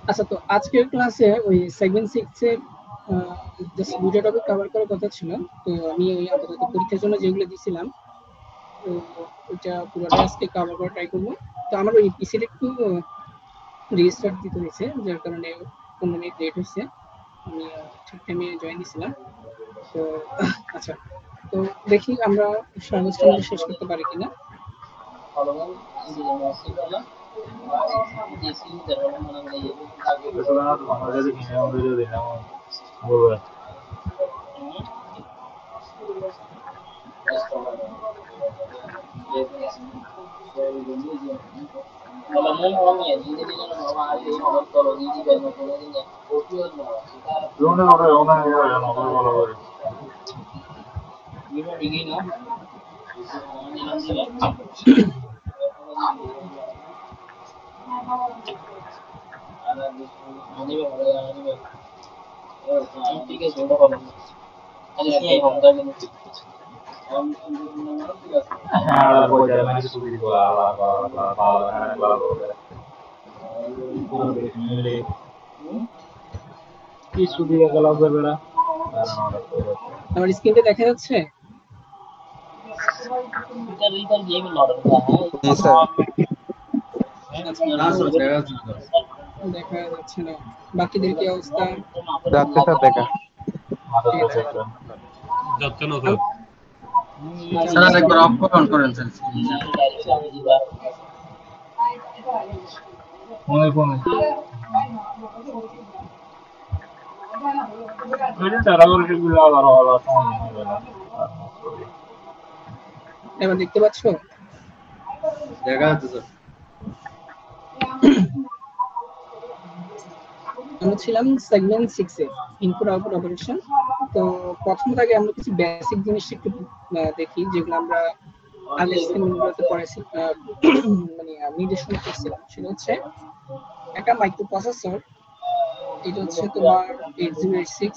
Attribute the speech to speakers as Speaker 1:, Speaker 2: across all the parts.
Speaker 1: আচ্ছা, তো আজকের ক্লাসে ওই সেগমেন্ট 6 এর জাস্ট দুটো টপিক কভার করার কথা ছিল। তো আমি ওই আপাতত পরীক্ষার জন্য যেগুলো দিছিলাম, তো ওইটা পুরোটা আজকে কভার করা ট্রাই করবো। তো আমার ওই পিসিটা একটু রিস্টার্ট দিতে হয়েছে, যার কারণে 15 মিনিট লেট হয়েছে। আমি ঠিক টাইমে জয়েন দিছিলাম। তো আচ্ছা, তো দেখি আমরা সর্বোচ্চ শেষ করতে পারি কিনা। আমার স্ক্রিনটা দেখা যাচ্ছে? দেখা যাচ্ছে না। বাকিদের কি অবস্থা?
Speaker 2: যাচ্ছে স্যার দেখা।
Speaker 3: যাচ্ছে না স্যার।
Speaker 4: স্যার একবার অফ করে অন করেন স্যার।
Speaker 1: এবার দেখতে পাচ্ছ?
Speaker 4: দেখা যাচ্ছে স্যার।
Speaker 1: আমরা ছিলাম সেগমেন্ট 6 এ, ইনপুট আউটপুট অপারেশন। তো প্রথমত আগে আমরা কিছু বেসিক জিনিস একটু দেখি, যেগুলো আমরা আগের সেমিনারগুলোতে পড়াইছি, মানে নির্দেশনা করছিলাম। সেটা হচ্ছে একটা মাইক্রোপ্রসেসর, এটা হচ্ছে তোমার 8086।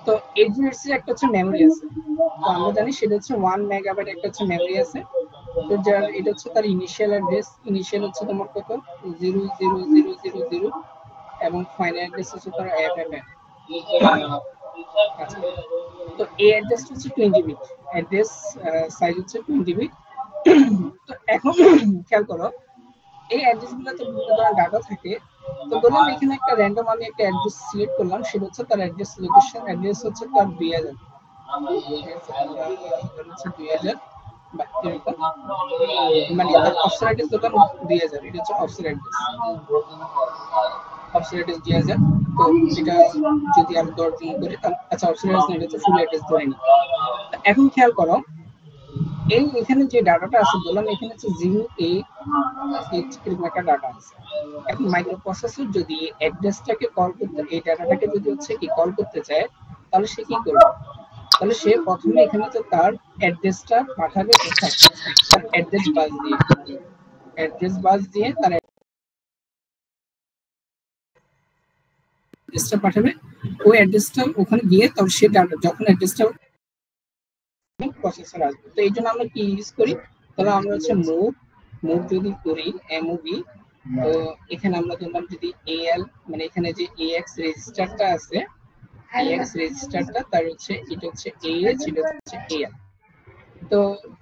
Speaker 1: তো 8086 একটা হচ্ছে মেমরি আছে, তো আমরা জানি সেটা হচ্ছে 1 মেগাবাইট একটা হচ্ছে মেমরি আছে। তো যার এটা হচ্ছে তার ইনিশিয়াল অ্যাড্রেস, ইনিশিয়াল হচ্ছে তোমার কত 00000 এবং ফাইনাল অ্যাড্রেস হচ্ছে তার FFF। আচ্ছা, তো এই অ্যাড্রেসটা হচ্ছে 20 বিট অ্যাড্রেস, সাইজ হচ্ছে 20 বিট। তো এখন খেয়াল করো, এই অ্যাড্রেসগুলোতে বিভিন্ন ধরনের ডাটা থাকে। তো ধরলাম এখানে একটা র্যান্ডম আমি একটা অ্যাড্রেস সিলেক্ট করলাম, সেটা হচ্ছে তার অ্যাড্রেস লোকেশন, অ্যাড্রেস হচ্ছে তার 2000, হচ্ছে 2000 বা এরকম, মানে তার অফসেট অ্যাড্রেস ধরলাম 2000, এটা হচ্ছে অফসেট অ্যাড্রেস, অফসেট অ্যাড্রেস 2000। তো এটা যদি আমি দর্জন করি তাহলে, আচ্ছা অফসেট অ্যাড্রেস না, এটা হচ্ছে ফুল অ্যাড্রেস ধরে নিই। এখন খেয়াল করো, এই এখানে যে ডাটাটা আছে বললাম, এখানে হচ্ছে 0A এরকম একটা ডাটা আছে। এখন মাইক্রোপ্রসেসর যদি অ্যাড্রেসটাকে কল করতে, এই ডাটাটাকে যদি হচ্ছে কি কল করতে চায়, তাহলে সে কি করবে? তাহলে সে প্রথমে এখানে তো তার অ্যাড্রেসটা পাঠাবে কোথায়, তার অ্যাড্রেস বাস দিয়ে, অ্যাড্রেস বাস দিয়ে তার অ্যাড্রেসটা পাঠাবে। ওই অ্যাড্রেসটা ওখানে গিয়ে তারপর সে ডাটা, যখন অ্যাড্রেসটা প্রসেসর আসবে, তো এই জন্য আমরা কি ইউজ করি? তাহলে আমরা হচ্ছে মুভ যদি করি এমওভি, তো এখানে আমরা ধরলাম যদি এএল, মানে এখানে যে এএক্স রেজিস্টারটা আছে, এএক্স রেজিস্টারটা তার হচ্ছে এটা হচ্ছে এএচ, এটা হচ্ছে এএল। তো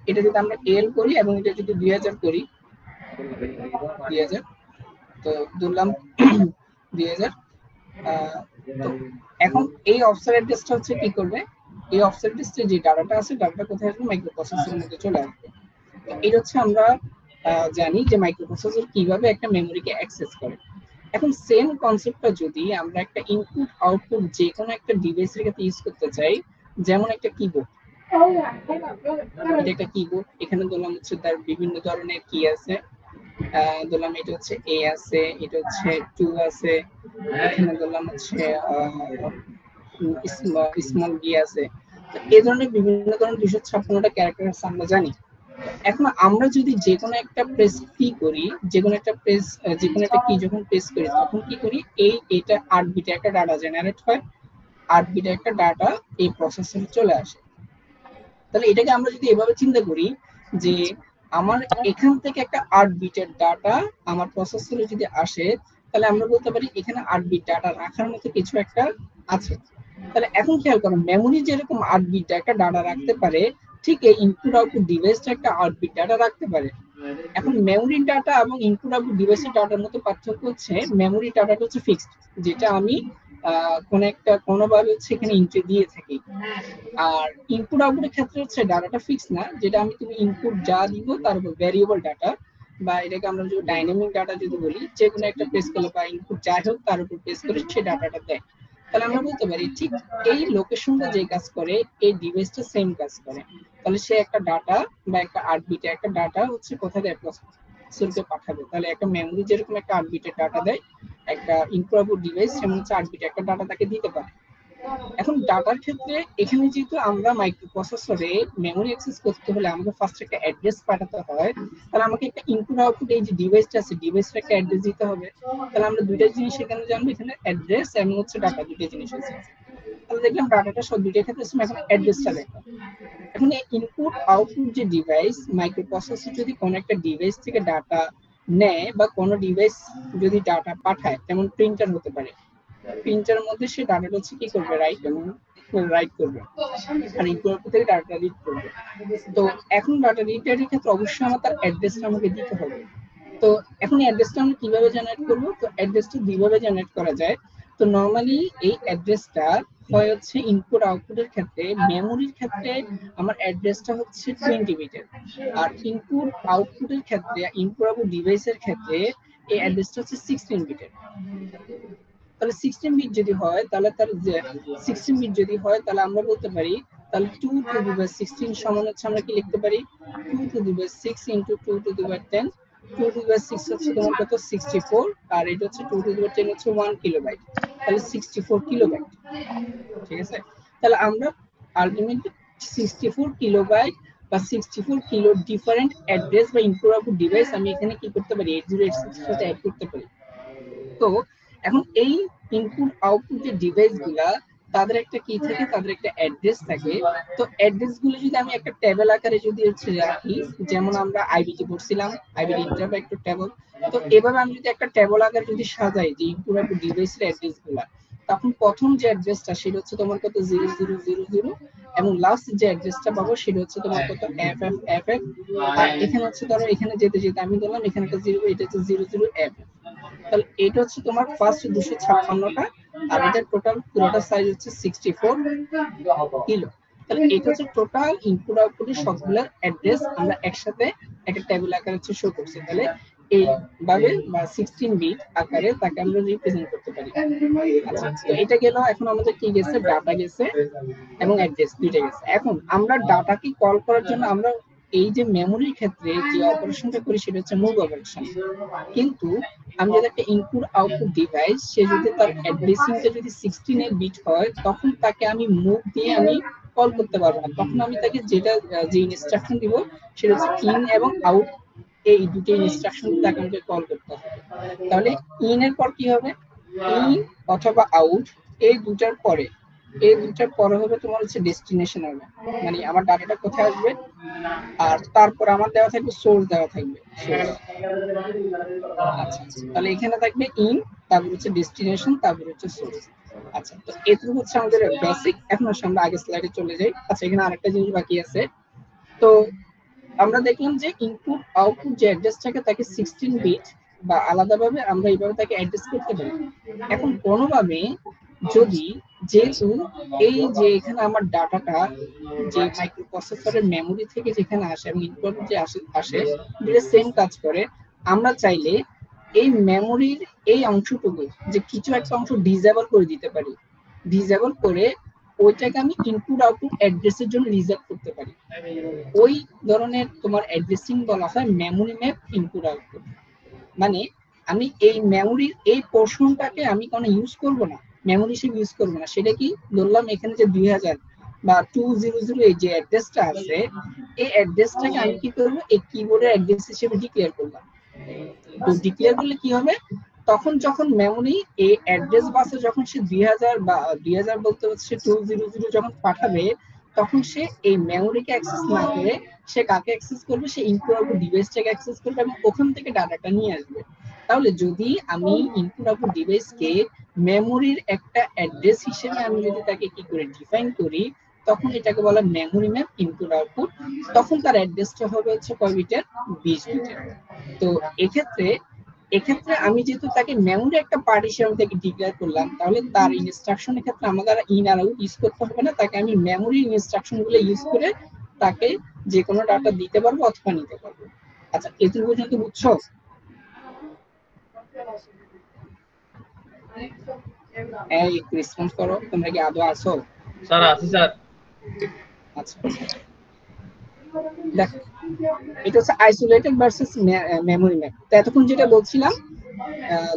Speaker 1: এটা যদি আমরা এএল করি এবং এটা যদি 2000 করি, 2000, তো ধরলাম 2000। তো এখন এই অফসেট অ্যাড্রেসটা হচ্ছে কি করবে, এই অফসেট অ্যাড্রেসে যে ডাটাটা আছে, ডাটাটা কোথায় আসবে? মাইক্রোপ্রসেসরের মধ্যে চলে আসবে। তো এটা হচ্ছে আমরা জানি যে মাইক্রোপ্রসেসর কিভাবে একটা মেমোরিকে অ্যাক্সেস করে। এখন সেম কনসেপ্টটা যদি আমরা একটা ইনপুট আউটপুট যে কোনো একটা ডিভাইসের ক্ষেত্রে ইউজ করতে চাই, যেমন একটা কিবোর্ড, এটা একটা কিবোর্ড, এখানে ধরলাম হচ্ছে তার বিভিন্ন ধরনের কি আছে, ধরলাম এটা হচ্ছে এ আছে, এটা হচ্ছে 2 আছে, এখানে ধরলাম হচ্ছে স্মল বি আছে। তো এই ধরনের বিভিন্ন ধরনের 256টা ক্যারেক্টার আছে আমরা জানি। এখন আমরা যদি যে কোনো একটা প্রেস কি করি, যে কোনো একটা প্রেস, যে কোনো একটা কি যখন প্রেস করি, তখন কি করি, এটা 8 বিটে একটা ডাটা জেনারেট হয়, 8 বিটে একটা ডাটা এই প্রসেসরে চলে আসে। তাহলে এটাকে আমরা যদি এভাবে চিন্তা করি যে আমার এখান থেকে একটা 8 বিটের ডাটা আমার প্রসেসরে যদি আসে, তাহলে আমরা বলতে পারি এখানে 8 বিট ডাটা রাখার মতো কিছু একটা আছে। তাহলে এখন খেয়াল করো, মেমোরি যেরকম 8 বিট একটা ডাটা রাখতে পারে, ঠিক এই ইনপুট আউটপুট ডিভাইসটা একটা 8 বিট ডাটা রাখতে পারে। এখন মেমোরি ডাটা এবং ইনপুট আউটপুট ডিভাইসের ডাটার মধ্যে পার্থক্য হচ্ছে, মেমোরি ডাটাটা হচ্ছে ফিক্সড, যেটা আমি কোনোভাবে হচ্ছে এখানে এন্ট্রি দিয়ে থাকি। আর ইনপুট আউটপুটের ক্ষেত্রে হচ্ছে ডাটাটা ফিক্স না, যেটা আমি তুমি ইনপুট যা দিব তার উপর ভ্যারিয়েবল ডাটা, বা এটাকে আমরা যদি ডাইনামিক ডাটা যদি বলি, যে কোনো একটা প্রেস করলে বা ইনপুট যাই হোক তার উপর প্রেস করে সে ডাটাটা দেয়। তাহলে আমরা বলতে পারি ঠিক এই লোকেশনটা যে কাজ করে এই ডিভাইসটা সেম কাজ করে। তাহলে সে একটা ডাটা বা একটা 8 বিটের একটা ডাটা হচ্ছে কোথায় দেয়, প্রসেসরকে পাঠাবে। তাহলে একটা মেমোরি যেরকম একটা 8 বিটের ডাটা দেয়, একটা ইনপুট আউটপুট ডিভাইস সেমন হচ্ছে 8 বিটের একটা ডাটা তাকে দিতে পারে। এখন ডাটার ক্ষেত্রে এখানে যেহেতু আমরা মাইক্রোপ্রসেসরে মেমোরি অ্যাক্সেস করতে হলে আমাকে ফার্স্ট একটা অ্যাড্রেস পাঠাতে হয়, তাহলে আমাকে একটা ইনপুট আউটপুট এই যে ডিভাইসটা আছে ডিভাইসের একটা অ্যাড্রেস দিতে হবে। তাহলে আমরা দুইটা জিনিস এখানে জানবো, এখানে অ্যাড্রেস এবং হচ্ছে ডাটা, দুইটা জিনিস আছে। তাহলে দেখলাম ডাটাটা সব দুইটা ক্ষেত্রে আছে, এখন অ্যাড্রেসটা দেখো। এখন এই ইনপুট আউটপুট যে ডিভাইস, মাইক্রোপ্রসেসর যদি কোনো একটা ডিভাইস থেকে ডাটা নেয় বা কোনো ডিভাইস যদি ডাটা পাঠায়, যেমন প্রিন্টার হতে পারে, প্রিন্টারের মধ্যে সে ডাটাটা হচ্ছে কি করবে, রাইট এবং রাইট করবে, আর ইনপুট থেকে ডাটা রিড করবে। তো এখন ডাটা রিডের ক্ষেত্রে অবশ্যই আমার তার অ্যাড্রেসটা আমাকে দিতে হবে। তো এখন অ্যাড্রেসটা আমরা কিভাবে জেনারেট করব? তো অ্যাড্রেসটা দুইভাবে জেনারেট করা যায়। তো নরমালি এই অ্যাড্রেসটা হয় হচ্ছে ইনপুট আউটপুটের ক্ষেত্রে, মেমোরির ক্ষেত্রে আমার অ্যাড্রেসটা হচ্ছে 20 বিটের, আর ইনপুট আউটপুটের ক্ষেত্রে, ইনপুট আউটপুট ডিভাইসের ক্ষেত্রে এই অ্যাড্রেসটা হচ্ছে 16 বিটের। তাহলে 16 বিট যদি হয়, তাহলে তার যে 16 বিট যদি হয়, তাহলে আমরা বলতে পারি তাহলে 2 টু দি পাওয়ার 16 সমান হচ্ছে, আমরা কি লিখতে পারি, 2 to the power 6 into 2 to the power 10। 2 to the power 6 হচ্ছে তোমার কত, 64, আর এটা হচ্ছে 2 টু দি পাওয়ার 10 হচ্ছে 1 কিলোবাইট, তাহলে 64 কিলোবাইট। ঠিক আছে, তাহলে আমরা আলটিমেটলি 64 কিলোবাইট বা 64 কিলো ডিফারেন্ট অ্যাড্রেস বা ইনপুট আউটপুট ডিভাইস আমি এখানে কি করতে পারি, 8086 এর সাথে অ্যাড করতে পারি। তো এখন এই ইনপুট আউটপুট যে ডিভাইস গুলা, তাদের একটা কি থাকে, তাদের একটা অ্যাড্রেস থাকে। তো অ্যাড্রেস গুলো যদি আমি একটা টেবিল আকারে যদি হচ্ছে রাখি, যেমন আমরা আইবিটি পড়ছিলাম, আইবিটি ইন্টারফেক্ট টেবিল, তো এভাবে আমি যদি একটা টেবিল আকারে যদি সাজাই যে ইনপুট আউটপুট ডিভাইসের অ্যাড্রেস গুলা, তখন প্রথম যে অ্যাড্রেসটা সেটা হচ্ছে তোমার কত 0000, এবং লাস্ট যে অ্যাড্রেসটা পাবো সেটা হচ্ছে তোমার কত FFFF। আর এখানে হচ্ছে ধরো এখানে যেতে যেতে আমি ধরলাম এখানে একটা 0, এটা হচ্ছে 00FF। তাহলে এটা হচ্ছে তোমার ফার্স্ট 256টা, আর এটা টোটাল পুরোটা সাইজ হচ্ছে 64 কিলো। তাহলে এটা হচ্ছে টোটাল ইনপুট আউটপুটের সবগুলোর অ্যাড্রেস আমরা একসাথে একটা টেবিল আকারে হচ্ছে শো করছি। তাহলে এইভাবে বা 16 বিট আকারে তাকে আমরা রিপ্রেজেন্ট করতে পারি। আচ্ছা, তো এটা গেল। এখন আমাদের কি গেছে, ডাটা গেছে এবং অ্যাড্রেস দুইটা গেছে। এখন আমরা ডাটাকে কল করার জন্য আমরা এই যে মেমোরির ক্ষেত্রে যে অপারেশনটা করি সেটা হচ্ছে মুভ অপারেশন। কিন্তু আমি যদি একটা ইনপুট আউটপুট ডিভাইস, সে যদি তার অ্যাড্রেসিংটা যদি 16 বিট হয়, তখন তাকে আমি মুভ দিয়ে আমি কল করতে পারবো না। তখন আমি তাকে যেটা যে ইনস্ট্রাকশন দিব সেটা হচ্ছে ইন এবং আউট, এই দুটো ইনস্ট্রাকশন তাকে আমাকে কল করতে হবে। তাহলে ইন এর পর কি হবে, ইন অথবা আউট, এই দুটার পরে হবে তোমার হচ্ছে ডেস্টিনেশন হবে, মানে আমার ডাটাটা কোথায় আসবে, আর তারপর আমার দেওয়া থাকবে সোর্স, দেওয়া থাকবে সোর্স। আচ্ছা, তাহলে এখানে থাকবে ইন, তারপর হচ্ছে ডেস্টিনেশন, তারপর হচ্ছে সোর্স। আচ্ছা, তো এটুকু হচ্ছে আমাদের বেসিক। এখন আসলে আমরা আগের স্লাইডে চলে যাই। আচ্ছা, এখানে আরেকটা জিনিস বাকি আছে। তো আমরা দেখলাম যে ইনপুট আউটপুট যে অ্যাড্রেস থাকে তাকে 16 বিট বা আলাদাভাবে আমরা এইভাবে তাকে অ্যাড্রেস করতে পারি। এখন কোনোভাবে যদি, যেহেতু এই যে এখানে আমার ডাটাটা যে মাইক্রোপ্রসেসরের মেমোরি থেকে যেখানে আসে এবং ইনপুট যে আসে দুটো সেম কাজ করে, আমরা চাইলে এই মেমোরির এই অংশটুকু যে কিছু একটা অংশ ডিসেবল করে দিতে পারি। ডিসেবল করে ওইটাকে আমি ইনপুট আউটপুট অ্যাড্রেসের জন্য রিজার্ভ করতে পারি। ওই ধরনের তোমার অ্যাড্রেসিং বলা হয় মেমোরি ম্যাপ ইনপুট আউটপুট। মানে আমি এই মেমোরির এই পোর্শনটাকে আমি কোনো ইউজ করব না, মেমোরি হিসেবে ইউজ করব না। সেটা কি ধরলাম, এখানে যে 2000 বা 200 এই যে অ্যাড্রেসটা আছে, এই অ্যাড্রেসটাকে আমি কি করব, এই কিবোর্ডের অ্যাড্রেস হিসেবে ডিক্লেয়ার করলাম। তো ডিক্লেয়ার করলে কি হবে, তখন যখন মেমোরি এই অ্যাড্রেস বাসে যখন সে 2000 বা 2000 বলতে হচ্ছে 200 যখন পাঠাবে, তখন সে এই মেমোরিকে অ্যাক্সেস না করে সে কাকে অ্যাক্সেস করবে, সে ইনপুট আউটপুট ডিভাইসটাকে অ্যাক্সেস করবে এবং ওখান থেকে ডাটাটা নিয়ে আসবে। তাহলে যদি আমি ইনপুট আউটপুট ডিভাইসকে মেমোরির একটা অ্যাড্রেস হিসেবে আমি যদি তাকে কি করে ডিফাইন করি, তখন এটাকে বলা মেমোরি ম্যাপ ইনপুট আউটপুট। তখন তার অ্যাড্রেসটা হবে হচ্ছে কয় বিটের, 20 বিটের। তো এক্ষেত্রে আমি যেহেতু তাকে মেমোরি একটা পার্ট হিসেবে থেকে ডিক্লেয়ার করলাম, তাহলে তার ইনস্ট্রাকশনের ক্ষেত্রে আমাকে আর ইন আর আউট ইউজ করতে হবে না, তাকে আমি মেমোরি ইনস্ট্রাকশনগুলো ইউজ করে তাকে যে কোনো ডাটা দিতে পারবো অথবা নিতে পারবো। আচ্ছা, এতটুকু পর্যন্ত বুঝছো? এই একটু রেসপন্স করো, তোমরা কি আদৌ আছো?
Speaker 4: স্যার আছি স্যার।
Speaker 1: আচ্ছা, দেখো এটা হচ্ছে আইসোলেটেড ভার্সেস মেমোরি ম্যাপ। তো এতক্ষণ যেটা বলছিলাম,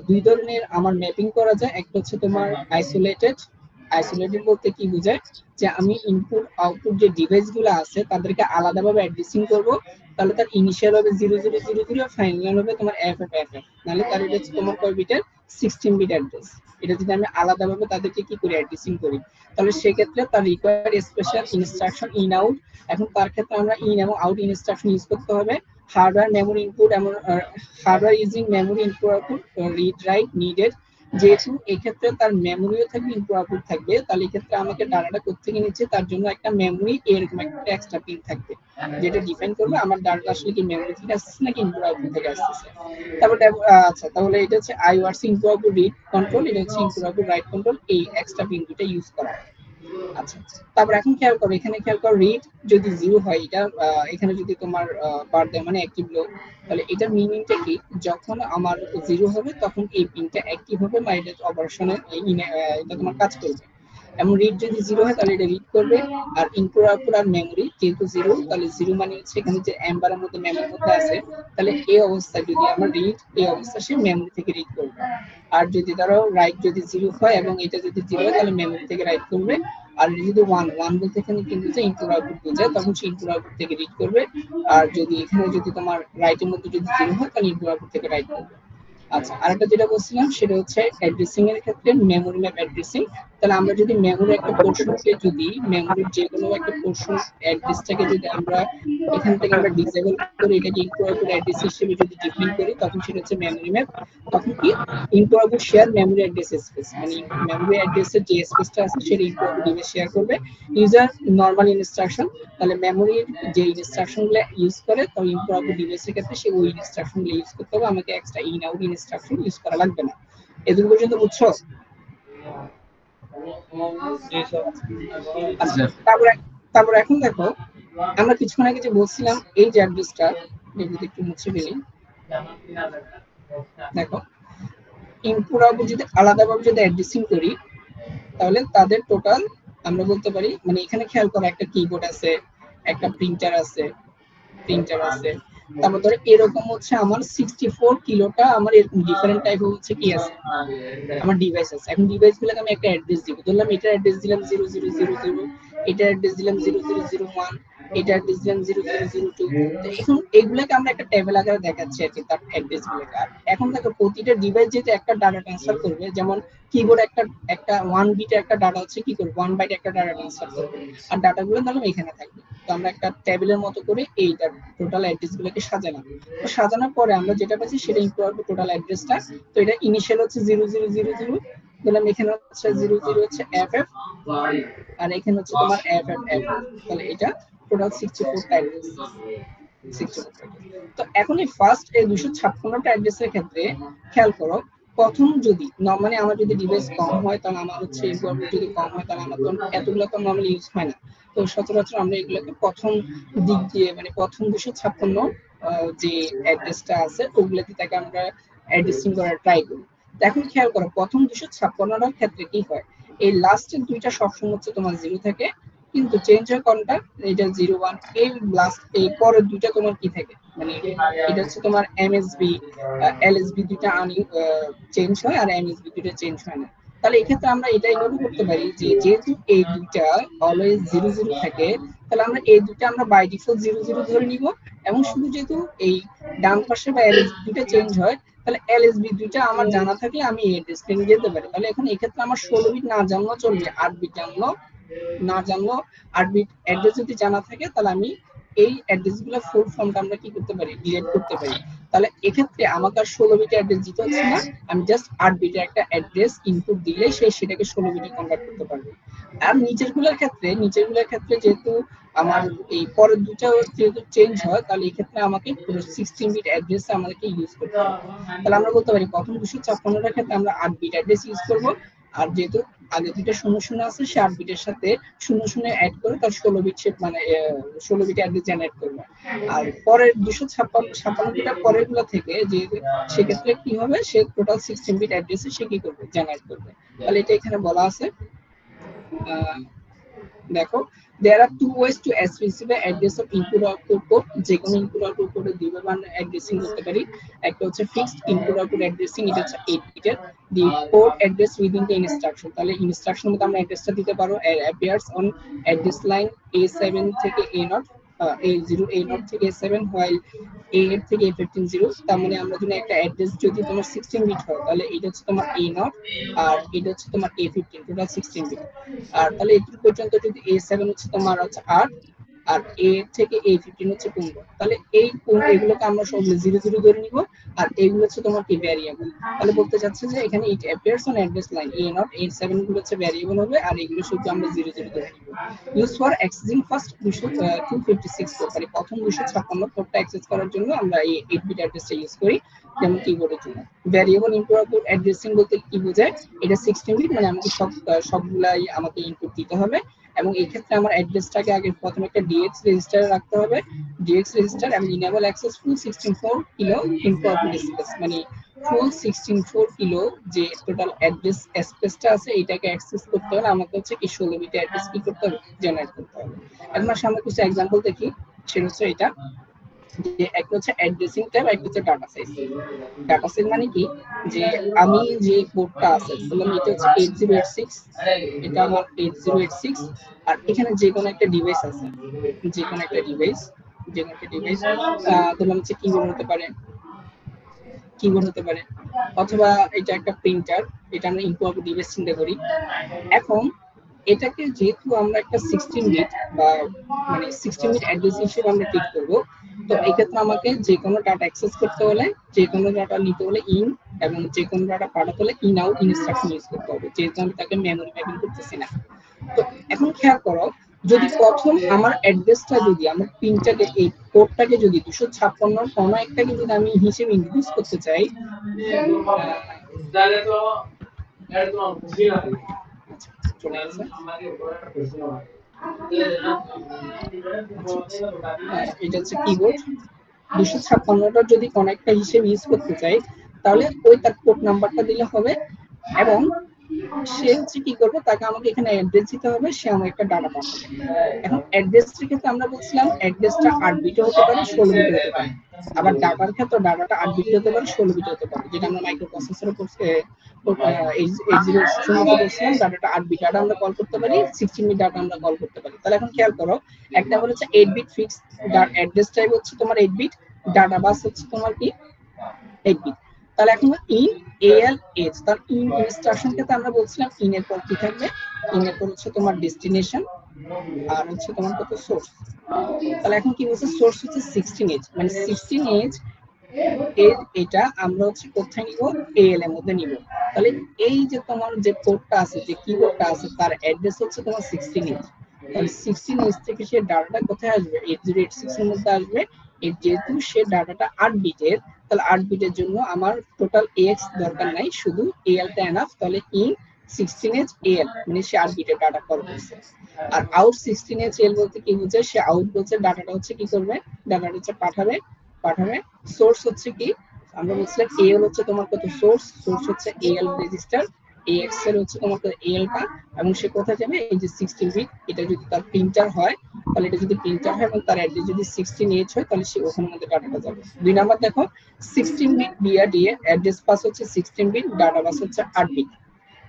Speaker 1: দুই ধরনের আমার ম্যাপিং করা যায়। একটা হচ্ছে তোমার আইসোলেটেড বলতে কি বোঝায়, যে আমি ইনপুট আউটপুট যে ডিভাইস গুলো আছে তাদেরকে আলাদাভাবে অ্যাড্রেসিং করব। তাহলে তার ইনিশিয়াল হবে 0000, ফাইনাল হবে তোমার FFFF। নাহলে তার এটা হচ্ছে তোমার কয় বিটের, 16 বিট অ্যাড্রেস। এটা যদি আমি আলাদাভাবে তাদেরকে কি করে অ্যাড্রেসিং করি, তাহলে সেক্ষেত্রে তার required special instruction in out. এখন তার ক্ষেত্রে আমরা ইন এবং আউট ইনস্ট্রাকশন ইউজ করতে হবে। হার্ডওয়্যার মেমোরি ইনপুট এবং hardware using memory input output, read write needed. যেহেতু এক্ষেত্রে তার মেমোরিও থাকবে, ইনপুট আউটপুট থাকবে, তাহলে এক্ষেত্রে আমাকে ডাটাটা কোত্থেকে নিচ্ছে তার জন্য একটা মেমোরি এরকম একটা এক্সট্রা পিন থাকবে, যেটা ডিফাইন করবে আমার ডাটা আসলে কি মেমোরি থেকে আসছে নাকি ইনপুট আউটপুট থেকে আসছে। তারপরে আচ্ছা, তাহলে এটা হচ্ছে আইওআরস ইনপুট আউটপুট রিড কন্ট্রোল, এটা হচ্ছে ইনপুট আউটপুট রাইট কন্ট্রোল, এই এক্সট্রা পিন দুটো ইউজ করা হয়। আচ্ছা, তারপর এখন খেয়াল করো, এখানে খেয়াল করো রিড যদি 0 হয়, এটা এখানে যদি তোমার বার্থডে মানে অ্যাক্টিভ লো, তাহলে এটার মিনিংটা কি, যখন আমার 0 হবে তখন এই পিনটা অ্যাক্টিভ হবে, বা এটা অপারেশনে এটা তোমার কাজ করবে। এবং রিড যদি 0 হয় তাহলে এটা রিড করবে। আর ইনপুট আউটপুট আর মেমোরি যেহেতু 0, তাহলে 0 মানে হচ্ছে এখানে যে এম্বারের মধ্যে মেমোরির মধ্যে আছে, তাহলে এই অবস্থায় যদি আমরা রিড, এই অবস্থায় সে মেমোরি থেকে রিড করবে। আর যদি ধরো রাইট যদি 0 হয় এবং এটা যদি 0 হয় তাহলে মেমোরি থেকে রাইট করবে। আর যদি 1 বলতে এখানে কিন্তু যে ইনপুট আউটপুট বোঝায়, তখন সে ইনপুট আউটপুট থেকে রিড করবে। আর যদি এখানে যদি তোমার রাইটের মধ্যে যদি 0 হয় তাহলে ইনপুট আউটপুট থেকে রাইট করবে। আচ্ছা, আরেকটা যেটা বলছিলাম সেটা হচ্ছে অ্যাড্রেসিং এর ক্ষেত্রে মেমোরি ম্যাপ অ্যাড্রেসিং। তাহলে আমরা যদি মেমোরি একটা পোরশনকে, যদি মেমোরির যে কোনো একটা পোরশন অ্যাড্রেসটাকে যদি আমরা এখান থেকে আমরা ডিসেবল করে এটাকে ইনপুট আউটপুট অ্যাড্রেস হিসেবে যদি ডিফাইন করি, তখন সেটা হচ্ছে মেমোরি ম্যাপ। তখন কি, input output share memory address space, মানে মেমোরি অ্যাড্রেসের যে স্পেসটা আছে সেটা ইনপুট আউটপুট ডিভাইস শেয়ার করবে। ইউজার নরমাল ইনস্ট্রাকশন, তাহলে মেমোরির যে ইনস্ট্রাকশনগুলো ইউজ করে, তো ইনপুট আউটপুট ডিভাইসের ক্ষেত্রে সে ওই ইনস্ট্রাকশনগুলো ইউজ করতে হবে, আমাকে extra in out instruction use করা লাগবে না। এদূর পর্যন্ত বুঝছো? আচ্ছা, তারপর এখন দেখো, আমরা কিছুক্ষণ আগে যে বলছিলাম এই যে অ্যাড্রেসটা, যদি একটু মুছে ফেলি, দেখো ইনপুট আউটপুট যদি আলাদাভাবে যদি অ্যাড্রেসিং করি, তাহলে তাদের টোটাল আমরা বলতে পারি, মানে এখানে খেয়াল করো একটা কিবোর্ড আছে, একটা প্রিন্টার আছে, তারপর ধরো এরকম হচ্ছে আমার 64 কিলোটা আমার এরকম ডিফারেন্ট টাইপ হচ্ছে কি আছে, আমার ডিভাইস আছে। এখন ডিভাইস গুলোকে আমি একটা অ্যাড্রেস দিব, ধরলাম এটার অ্যাড্রেস দিলাম 0000, এটার অ্যাড্রেস দিলাম 0001, এটার অ্যাড্রেস দিলাম 0002। তো এখন এইগুলোকে আমরা একটা টেবিল আকারে দেখাচ্ছি আর কি, তার অ্যাড্রেস গুলোকে। আর এখন দেখো প্রতিটা ডিভাইস যেটা একটা ডাটা ট্রান্সফার করবে, যেমন কিবোর্ড একটা 1 বিটে একটা ডাটা হচ্ছে কি করবে, 1 বাইট একটা ডাটা ট্রান্সফার করবে, আর ডাটাগুলো ধরলাম এখানে থাকবে। তো আমরা একটা টেবিলের মতো করে এইটার টোটাল অ্যাড্রেস গুলোকে সাজালাম। তো সাজানোর পরে আমরা যেটা পাচ্ছি সেটা ইনপুট আউটপুট টোটাল অ্যাড্রেসটা। তো এটা ইনিশিয়াল হচ্ছে 0000, দিলাম এখানে হচ্ছে 00 হচ্ছে FF, আর এখানে হচ্ছে তোমার FFF। তাহলে এটা টোটাল 64 টা অ্যাড্রেস, 64। তো এখন এই ফার্স্ট এই 256টা অ্যাড্রেসের ক্ষেত্রে খেয়াল করো, প্রথম যদি মানে আমার যদি ডিভাইস কম হয়, তাহলে আমার হচ্ছে ইনপুট যদি কম হয়, তাহলে আমার তো এতগুলো তো নরমালি ইউজ হয় না। তো সচরাচর আমরা এগুলোকে প্রথম দিক দিয়ে, মানে প্রথম 256 যে অ্যাড্রেসটা আছে ওগুলোতে তাকে আমরা অ্যাড্রেসিং করার ট্রাই করি। এখন খেয়াল করো প্রথম 256টার ক্ষেত্রে কি হয়, এই লাস্টের দুইটা সবসময় হচ্ছে তোমার 0 থাকে, কিন্তু চেঞ্জ হয় কোনটা, এটা 01। এই লাস্ট এই পরের দুইটা তোমার কি থাকে, মানে এটা হচ্ছে তোমার MSB LSB দুইটা চেঞ্জ হয়, আর MSB দুইটা চেঞ্জ হয় না। তাহলে এই ক্ষেত্রে আমরা এটা এইভাবে করতে পারি যে যেহেতু এই দুইটা অলওয়েজ 00 থাকে, তাহলে আমরা এই দুইটা আমরা বাই ডিফল্ট 00 ধরে নিব। এবং শুধু যেহেতু এই ডান পাশে বা LSB দুইটা চেঞ্জ হয়, তাহলে LSB দুইটা আমার জানা থাকলে আমি এই অ্যাড্রেসটা নিয়ে যেতে পারি। তাহলে এখন এই ক্ষেত্রে আমার 16 বিট না জানলেও চলবে, 8 বিট জানলো না জানলো 8 বিট অ্যাড্রেস যদি জানা থাকে, তাহলে আমি এই অ্যাড্রেসগুলো ফুল ফর্মটা আমরা কি করতে পারি, ডিলিট করতে পারি। তাহলে এক্ষেত্রে আমাকে আর 16 বিটের অ্যাড্রেস দিতে হচ্ছে না, আমি জাস্ট 8 বিটের একটা অ্যাড্রেস ইনপুট দিলে সে সেটাকে 16 বিটে কনভার্ট করতে পারবে। আর নিচেরগুলোর ক্ষেত্রে যেহেতু আমার এই পরের দুটো যেহেতু চেঞ্জ হয়, তাহলে এই ক্ষেত্রে আমাকে পুরো 16 বিট অ্যাড্রেস আমাদেরকে ইউজ করতে হবে। তাহলে আমরা বলতে পারি প্রথম 256 ক্ষেত্রে আমরা 8 বিট অ্যাড্রেস ইউজ করব, আর যেহেতু আগে দুটো 00 আছে সে 8 বিটের সাথে 00 অ্যাড করে তার 16 বিট মানে 16 বিট অ্যাড্রেস জেনারেট করবে। আর পরের 256টা পরেরগুলো থেকে যে সেক্ষেত্রে কি হবে, সে টোটাল 16 বিট অ্যাড্রেসে সে কি করবে, জেনারেট করবে। তাহলে এটা এখানে বলা আছে, দেখো there are two ways to receive the address of input output port, যে কোনো ইনপুট আউটপুট পোর্টে দুইভাবে আমরা অ্যাড্রেসিং করতে পারি। একটা হচ্ছে ফিক্সড ইনপুট আউটপুট অ্যাড্রেসিং, এটা হচ্ছে 8 বিটের the port address within the instruction. তাহলে ইনস্ট্রাকশনের মধ্যে আমরা অ্যাড্রেসটা দিতে পারো, appears on address line A7 থেকে A0, A0 A0 থেকে A7, while A8 থেকে A15 0। তার মানে আমরা যদি একটা অ্যাড্রেস যদি তোমার 16 বিট হয়, তাহলে এটা হচ্ছে তোমার A0 আর এটা হচ্ছে তোমার A15, টোটাল 16 বিট। আর তাহলে এটুকু পর্যন্ত যদি A7 হচ্ছে তোমার হচ্ছে 8 আর A8 থেকে A15 হচ্ছে 15, তাহলে এই এগুলোকে আমরা সবগুলো 0 0 ধরে নিব, আর এইগুলো হচ্ছে তোমার কি ভ্যারিয়েবল। তাহলে বলতে চাচ্ছে যে এখানে it appears on address line A0 A7 গুলো হচ্ছে ভ্যারিয়েবল হবে, আর এগুলো শুধু আমরা 0 0 ধরে নিব। Use for accessing first 256 port, মানে প্রথম 256 পোর্টটা অ্যাক্সেস করার জন্য আমরা এই 8 বিট অ্যাড্রেসটা ইউজ করি, যেমন কিবোর্ডের জন্য। ভ্যারিয়েবল ইনপুট আউটপুট অ্যাড্রেসিং বলতে কি বোঝায়, এটা 16 বিট, মানে আমাকে সবগুলাই আমাকে ইনপুট দিতে হবে। এবং এই ক্ষেত্রে আমার অ্যাড্রেসটাকে আগে প্রথমে একটা ডিএক্স রেজিস্টারে রাখতে হবে, ডিএক্স রেজিস্টার এবং ইনেবল অ্যাক্সেস ফুল 64 কিলো ইনপুট আউটপুট স্পেস, মানে ফুল 64 কিলো যে টোটাল অ্যাড্রেস স্পেসটা আছে এটাকে অ্যাক্সেস করতে হলে আমাকে হচ্ছে কি 16 বিট অ্যাড্রেস কি করতে হবে, জেনারেট করতে হবে। এখন আমরা কিছু एग्जांपल দেখি, সেটা হচ্ছে এটা যে একটা হচ্ছে অ্যাড্রেসিং ট্যাব, একটা হচ্ছে ডাটা সাইজ। ডাটা সাইজ মানে কি, যে আমি যে পোর্টটা আছে বললাম এটা হচ্ছে 8086, এটা আমার 8086, আর এখানে যে কোনো একটা ডিভাইস আছে, যে কোনো একটা ডিভাইস ধরলাম হচ্ছে কিবোর্ড হতে পারে অথবা এটা একটা প্রিন্টার, এটা আমরা ইনপুট ডিভাইস চিন্তা করি। এখন এটাকে যেহেতু আমরা একটা 16 বিট বা মানে 16 বিট অ্যাড্রেস হিসেবে আমরা ট্রিট করব, তো এই ক্ষেত্রে আমাকে যে কোনো ডাটা অ্যাক্সেস করতে হলে, যে কোনো ডাটা নিতে হলে ইন, এবং যে কোনো ডাটা পাঠাতে হলে ইন আউট ইনস্ট্রাকশন ইউজ করতে হবে, যেহেতু আমি তাকে মেমরি ম্যাপিং করতেছি না। তো এখন খেয়াল করো, যদি প্রথম আমার অ্যাড্রেসটা যদি আমার প্রিন্টারে এই কোডটাকে যদি 256 কোনো একটাকে যদি আমি হিসেবে ইন্ট্রোডিউস করতে চাই, চলে আসছে এটা হচ্ছে কিবোর্ড 256টার যদি কোন একটা হিসেবে ইউজ করতে চাই, তাহলে ওই তার পোর্ট নাম্বারটা দিলে হবে, এবং সে হচ্ছে কি করবে, তাকে আমাকে এখানে অ্যাড্রেস দিতে হবে, সে আমাকে একটা ডাটা পাঠাবে। এখন অ্যাড্রেসের ক্ষেত্রে আমরা বলছিলাম অ্যাড্রেসটা 8 বিট হতে পারে, 16 বিট হতে পারে। আবার ডাটার ক্ষেত্রে ডাটাটা 8 বিট হতে পারে, 16 বিট হতে পারে, যেটা আমরা মাইক্রোপ্রসেসরে করতে 8086 মধ্যে বলছিলাম ডাটাটা 8 বিট ডাটা আমরা কল করতে পারি, 16 বিট ডাটা আমরা কল করতে পারি। তাহলে এখন খেয়াল করো, একটা হচ্ছে 8 বিট ফিক্স অ্যাড্রেস টাইপ হচ্ছে তোমার 8 বিট, ডাটা বাস হচ্ছে তোমার কি 8 বিট। তাহলে এখন ইন এএল এজ, তার ইন ইনস্ট্রাকশন ক্ষেত্রে আমরা বলছিলাম ইন এর পর কি থাকবে, ইন এর পর হচ্ছে তোমার ডেস্টিনেশন আর হচ্ছে তোমার কত সোর্স। তাহলে এখন কি বলছে, সোর্স হচ্ছে 16H, মানে 16H এর এটা আমরা হচ্ছে কোথায় নিব, এএল এর মধ্যে নিব। তাহলে এই যে তোমার যে পোর্টটা আছে, যে কিবোর্ডটা আছে, তার অ্যাড্রেস হচ্ছে তোমার 16H। তাহলে 16H থেকে সে ডাটাটা কোথায় আসবে, 8086 এর মধ্যে আসবে। এর যেহেতু সে ডাটাটা 8 বিটের, তাহলে 8 বিটের জন্য আমার টোটাল এক্স দরকার নাই, শুধু এএলটা এনাফ। তাহলে ইন 16H AL, মানে সে 8 বিটের ডাটা কল করছে। আর আউট 16H AL বলতে কি বোঝায়, সে আউট বলছে ডাটাটা হচ্ছে কি করবে, ডাটাটা হচ্ছে পাঠাবে। সোর্স হচ্ছে কি, আমরা বলছিলাম AL হচ্ছে তোমার কত সোর্স হচ্ছে AL রেজিস্টার, AX এর হচ্ছে তোমার AL টা, এবং সে কোথায় যাবে, এই যে 16 বিট, এটা যদি তার প্রিন্টার হয়, তাহলে এটা যদি প্রিন্টার হয় এবং তার অ্যাড্রেস যদি 16H হয়, তাহলে সে ওখানের মধ্যে ডাটাটা যাবে। দুই নাম্বার দেখো, 16 বিট BRDA অ্যাড্রেস পাস হচ্ছে 16 বিট, ডাটা বাস হচ্ছে 8 বিট।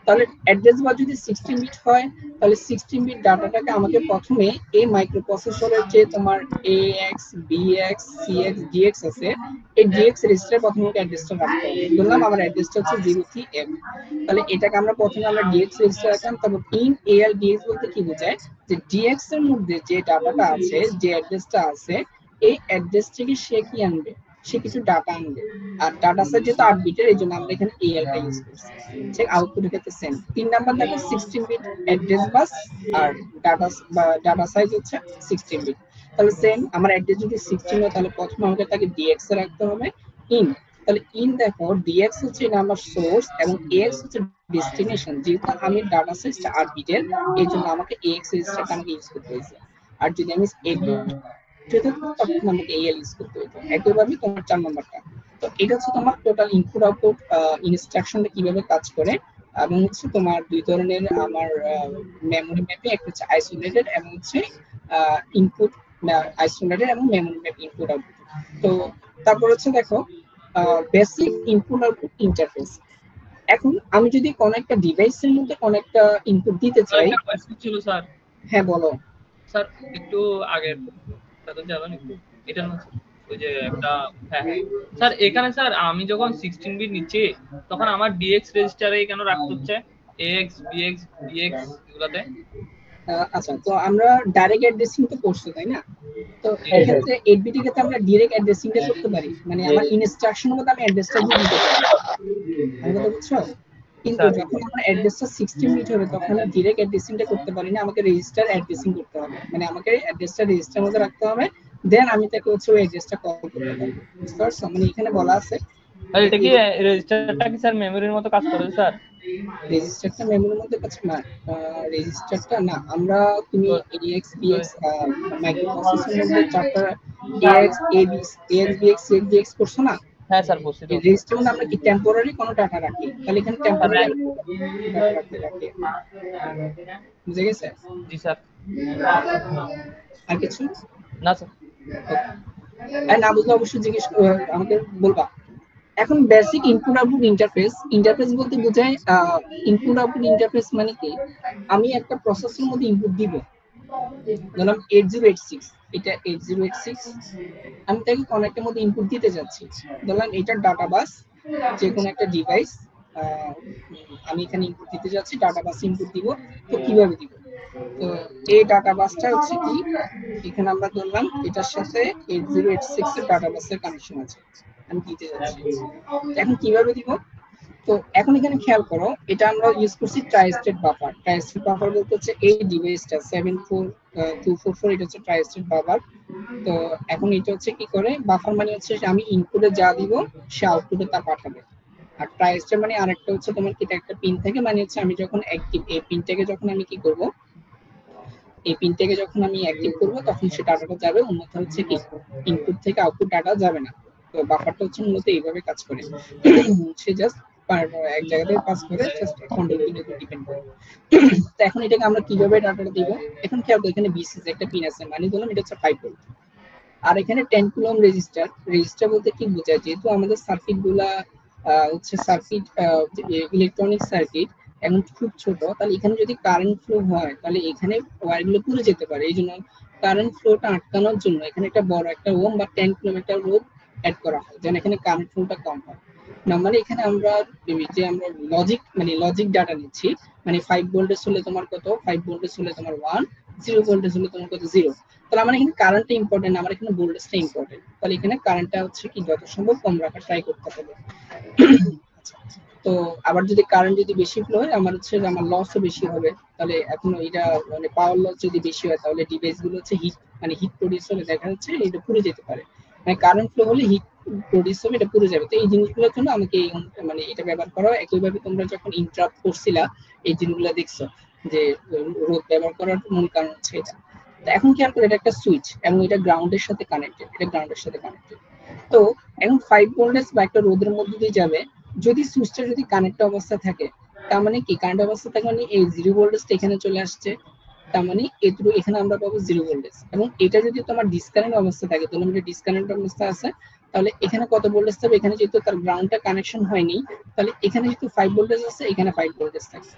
Speaker 1: তাহলে অ্যাড্রেস বাস যদি 16 বিট হয় তাহলে 16 বিট ডাটাটাকে আমাকে প্রথমে এই মাইক্রোপ্রসেসরের যে তোমার AX BX CX DX আছে এই DX রেজিস্টারে প্রথমে অ্যাড্রেসটা রাখতে হবে। বললাম আমার অ্যাড্রেসটা হচ্ছে 03F, তাহলে এটাকে আমরা প্রথমে আমরা DX রেজিস্টার রাখলাম। তারপর ইন AL DX বলতে কি বোঝায় যে DX এর মধ্যে যে ডাটাটা আছে যে অ্যাড্রেসটা আছে এই অ্যাড্রেস থেকে সে কি আনবে, সে কিছু ডাটা আনবে। আর ডাটা সাইজ যেহেতু 8 বিটের এই জন্য আমরা এখানে AL টা ইউজ করছি। ঠিক আউটপুটের ক্ষেত্রে সেম। 3 নাম্বার দেখো 16 বিট অ্যাড্রেস বাস আর ডাটা সাইজ হচ্ছে 16 বিট। তাহলে সেম আমার অ্যাড্রেস যদি 16 হয় তাহলে প্রথমে আমাকে তাকে DX এ রাখতে হবে ইন। তাহলে ইন দেখো DX হচ্ছে এটা আমার সোর্স এবং AX হচ্ছে ডেস্টিনেশন। যেহেতু আমি ডাটা সাইজটা 8 বিটের এই জন্য আমাকে AX রেজিস্টারটা আমাকে ইউজ করতে হয়েছে। আর যদি আমি 8 বিট তখন আমাকে AL ইউজ করতে হতো। একইভাবে তোমার 4 নাম্বারটা। তো এটা হচ্ছে তোমার টোটাল ইনপুট আউটপুট ইনস্ট্রাকশনটা কিভাবে কাজ করে এবং হচ্ছে তোমার দুই ধরনের আমার মেমরি ম্যাপে, একটা হচ্ছে আইসোলেটেড এবং হচ্ছে ইনপুট আইসোলেটেড এবং মেমরি ম্যাপ ইনপুট আউটপুট। তো তারপর হচ্ছে দেখো বেসিক ইনপুট আউটপুট ইন্টারফেস। এখন আমি যদি কোন একটা ডিভাইসের মধ্যে কোন একটা ইনপুট দিতে চাই।
Speaker 2: একটা কোশ্চেন ছিল স্যার।
Speaker 1: হ্যাঁ বলো
Speaker 2: স্যার একটু আগের তাতে যাবেন একটু, এটা না ওই যে একটা, হ্যাঁ হ্যাঁ স্যার এখানে স্যার আমি যখন 16 বিট নিচ্ছি তখন আমার ডিএক্স রেজিস্টারে কেন রাখতে হচ্ছে এক্স বিএক্স ডিএক্স এগুলাতে?
Speaker 1: আচ্ছা, তো আমরা ডাইরেক্ট অ্যাড্রেসিং তো করছি তাই না? তো এই ক্ষেত্রে 8 বিটের ক্ষেত্রে আমরা ডাইরেক্ট অ্যাড্রেসিংটা করতে পারি, মানে আমার ইনস্ট্রাকশনের মধ্যে আমি অ্যাড্রেসটা দিয়ে দিতে পারি। আমার কথা বুঝছো? কিন্তু যখন আমার অ্যাড্রেসটা 16 বিট হবে তখন আমি ডাইরেক্ট অ্যাড্রেসিংটা করতে পারি না, আমাকে রেজিস্টার অ্যাড্রেসিং করতে হবে। মানে আমাকে অ্যাড্রেসটা রেজিস্টারের মধ্যে রাখতে হবে, দেন আমি তাকে হচ্ছে ওই অ্যাড্রেসটা কল করতে পারবো। বুঝতে পারছো? মানে এখানে বলা আছে
Speaker 2: এটা কি রেজিস্টারটা কি স্যার মেমরির মতো কাজ করে স্যার?
Speaker 1: রেজিস্টারটা মেমরির মধ্যে কাজ না, রেজিস্টারটা না, আমরা তুমি AX BX মাইক্রোপ্রসেসরের মধ্যে চারটা AX BX CX করছো না?
Speaker 2: হ্যাঁ স্যার বুঝছি তো।
Speaker 1: রেজিস্টার মধ্যে আমরা কি টেম্পোরারি কোনো ডাটা রাখি, তাহলে এখানে টেম্পোরারি ডাটা রাখতে রাখি। বুঝে গেছে?
Speaker 2: জি স্যার।
Speaker 1: আর কিছু
Speaker 2: না স্যার।
Speaker 1: আর না বুঝলে অবশ্যই জিজ্ঞেস আমাকে বলবা। এখন বেসিক ইনপুট আউটপুট ইন্টারফেস বলতে বোঝায় ইনপুট আউটপুট ইন্টারফেস মানে কি, আমি একটা প্রসেসরের মধ্যে ইনপুট দিব, ধরলাম 8086, এটা 8086, আমি তাকে কোন একটার মধ্যে ইনপুট দিতে যাচ্ছি, ধরলাম এটা ডাটা বাস, যে কোনো একটা ডিভাইস আমি এখানে ইনপুট দিতে যাচ্ছি, ডাটা বাস ইনপুট দিব। তো কিভাবে দিব? তো এই ডাটা বাসটা হচ্ছে কি, এখানে আমরা ধরলাম এটার সাথে 8086 এর ডাটা বাসের কানেকশন আছে, আমি দিতে যাচ্ছি। এখন কিভাবে দিব? তো এখন এখানে খেয়াল করো, এটা আমরা ইউজ করছি ট্রাইস্টেড বাফার। ট্রাইস্টেড বাফার বলতে হচ্ছে এই ডিভাইসটা 74244, এটা হচ্ছে ট্রাইস্টেড বাফার। তো এখন এটা হচ্ছে কি করে, বাফার মানে হচ্ছে আমি ইনপুটে যা দিব সে আউটপুটে তা পাঠাবে। আর ট্রাইস্টেড মানে আরেকটা হচ্ছে তোমার কি একটা পিন থাকে, মানে হচ্ছে আমি যখন অ্যাক্টিভ এই পিনটাকে যখন আমি কি করব, এই পিনটাকে যখন আমি অ্যাক্টিভ করব তখন সে ডাটাটা যাবে, অন্যথা হচ্ছে কি ইনপুট থেকে আউটপুট ডাটা যাবে না। তো বাফারটা হচ্ছে মূলত এইভাবে কাজ করে, সে জাস্ট এক জায়গা থেকে পাস করে জাস্ট কন্ট্রোল পিনের উপর ডিপেন্ড করে। তো এখন এটাকে আমরা কিভাবে ডাটাটা দিব, এখন খেয়াল করো এখানে বিসিসি একটা পিন আছে, মানে ধরলাম এটা হচ্ছে 5 ভোল্ট। আর এখানে 10 কিলো ওহম রেজিস্টার বলতে কি বোঝায়, যেহেতু আমাদের সার্কিট গুলা হচ্ছে সার্কিট ইলেকট্রনিক সার্কিট এখন খুব ছোট, তাহলে এখানে যদি কারেন্ট ফ্লো হয় তাহলে এখানে ওয়্যারগুলো পুড়ে যেতে পারে। এই জন্য কারেন্ট ফ্লোটা আটকানোর জন্য এখানে একটা বড় একটা ওহম বা 10 কিলোমিটার রোধ অ্যাড করা হয়, যেন এখানে কারেন্ট ফ্লোটা কম হয়। না মানে এখানে আমরা যে আমরা লজিক ডাটা নিচ্ছি, মানে 5 ভোল্টেজ হলে তোমার কত, 5 ভোল্টেজ হলে তোমার 1, 0 ভোল্টেজ হলে তোমার কত 0। তাহলে আমার এখানে কারেন্টটা ইম্পর্টেন্ট, আমার এখানে ভোল্টেজটা ইম্পর্টেন্ট। তাহলে এখানে কারেন্টটা হচ্ছে কি যত সম্ভব কম রাখা ট্রাই করতে হবে। তো আবার যদি কারেন্ট যদি বেশি ফ্লো হয় আমার হচ্ছে আমার লসও বেশি হবে। তাহলে এখন এটা মানে পাওয়ার লস যদি বেশি হয় তাহলে ডিভাইস গুলো হচ্ছে হিট প্রডিউস হলে দেখা যাচ্ছে এটা পুড়ে যেতে পারে। মানে কারেন্ট ফ্লো হলে হিট প্রডিউস হবে, এটা পুড়ে যাবে। তো এই জিনিসগুলোর জন্য আমাকে মানে এটা ব্যবহার করা হয়। একইভাবে তোমরা যখন ইন্টারাপ্ট করছিলা এই জিনিসগুলো দেখছো যে রোধ ব্যবহার করার মূল কারণ হচ্ছে এটা। তো এখন খেয়াল করে এটা একটা সুইচ এবং এটা গ্রাউন্ডের সাথে কানেক্টেড, এটা গ্রাউন্ডের সাথে কানেক্টেড। তো এখন 5 ভোল্টেজ বা একটা রোধের মধ্যে দিয়ে যাবে, যদি সুইচটা যদি কানেক্ট অবস্থা থাকে তার মানে কি কারেন্ট অবস্থা থাকে মানে এই 0 ভোল্টেজটা এখানে চলে আসছে, তার মানে এটুকু এখানে আমরা পাবো 0 ভোল্টেজ। এবং এটা যদি তোমার ডিসকানেক্ট অবস্থা থাকে, তাহলে এটা ডিসকানেক্ট অবস্থা আছে, তাহলে এখানে কত ভোল্টেজ থাকবে, এখানে যেহেতু তার গ্রাউন্ডটা কানেকশন হয়নি তাহলে এখানে যেহেতু 5 ভোল্টেজ আছে এখানে 5 ভোল্টেজ থাকবে।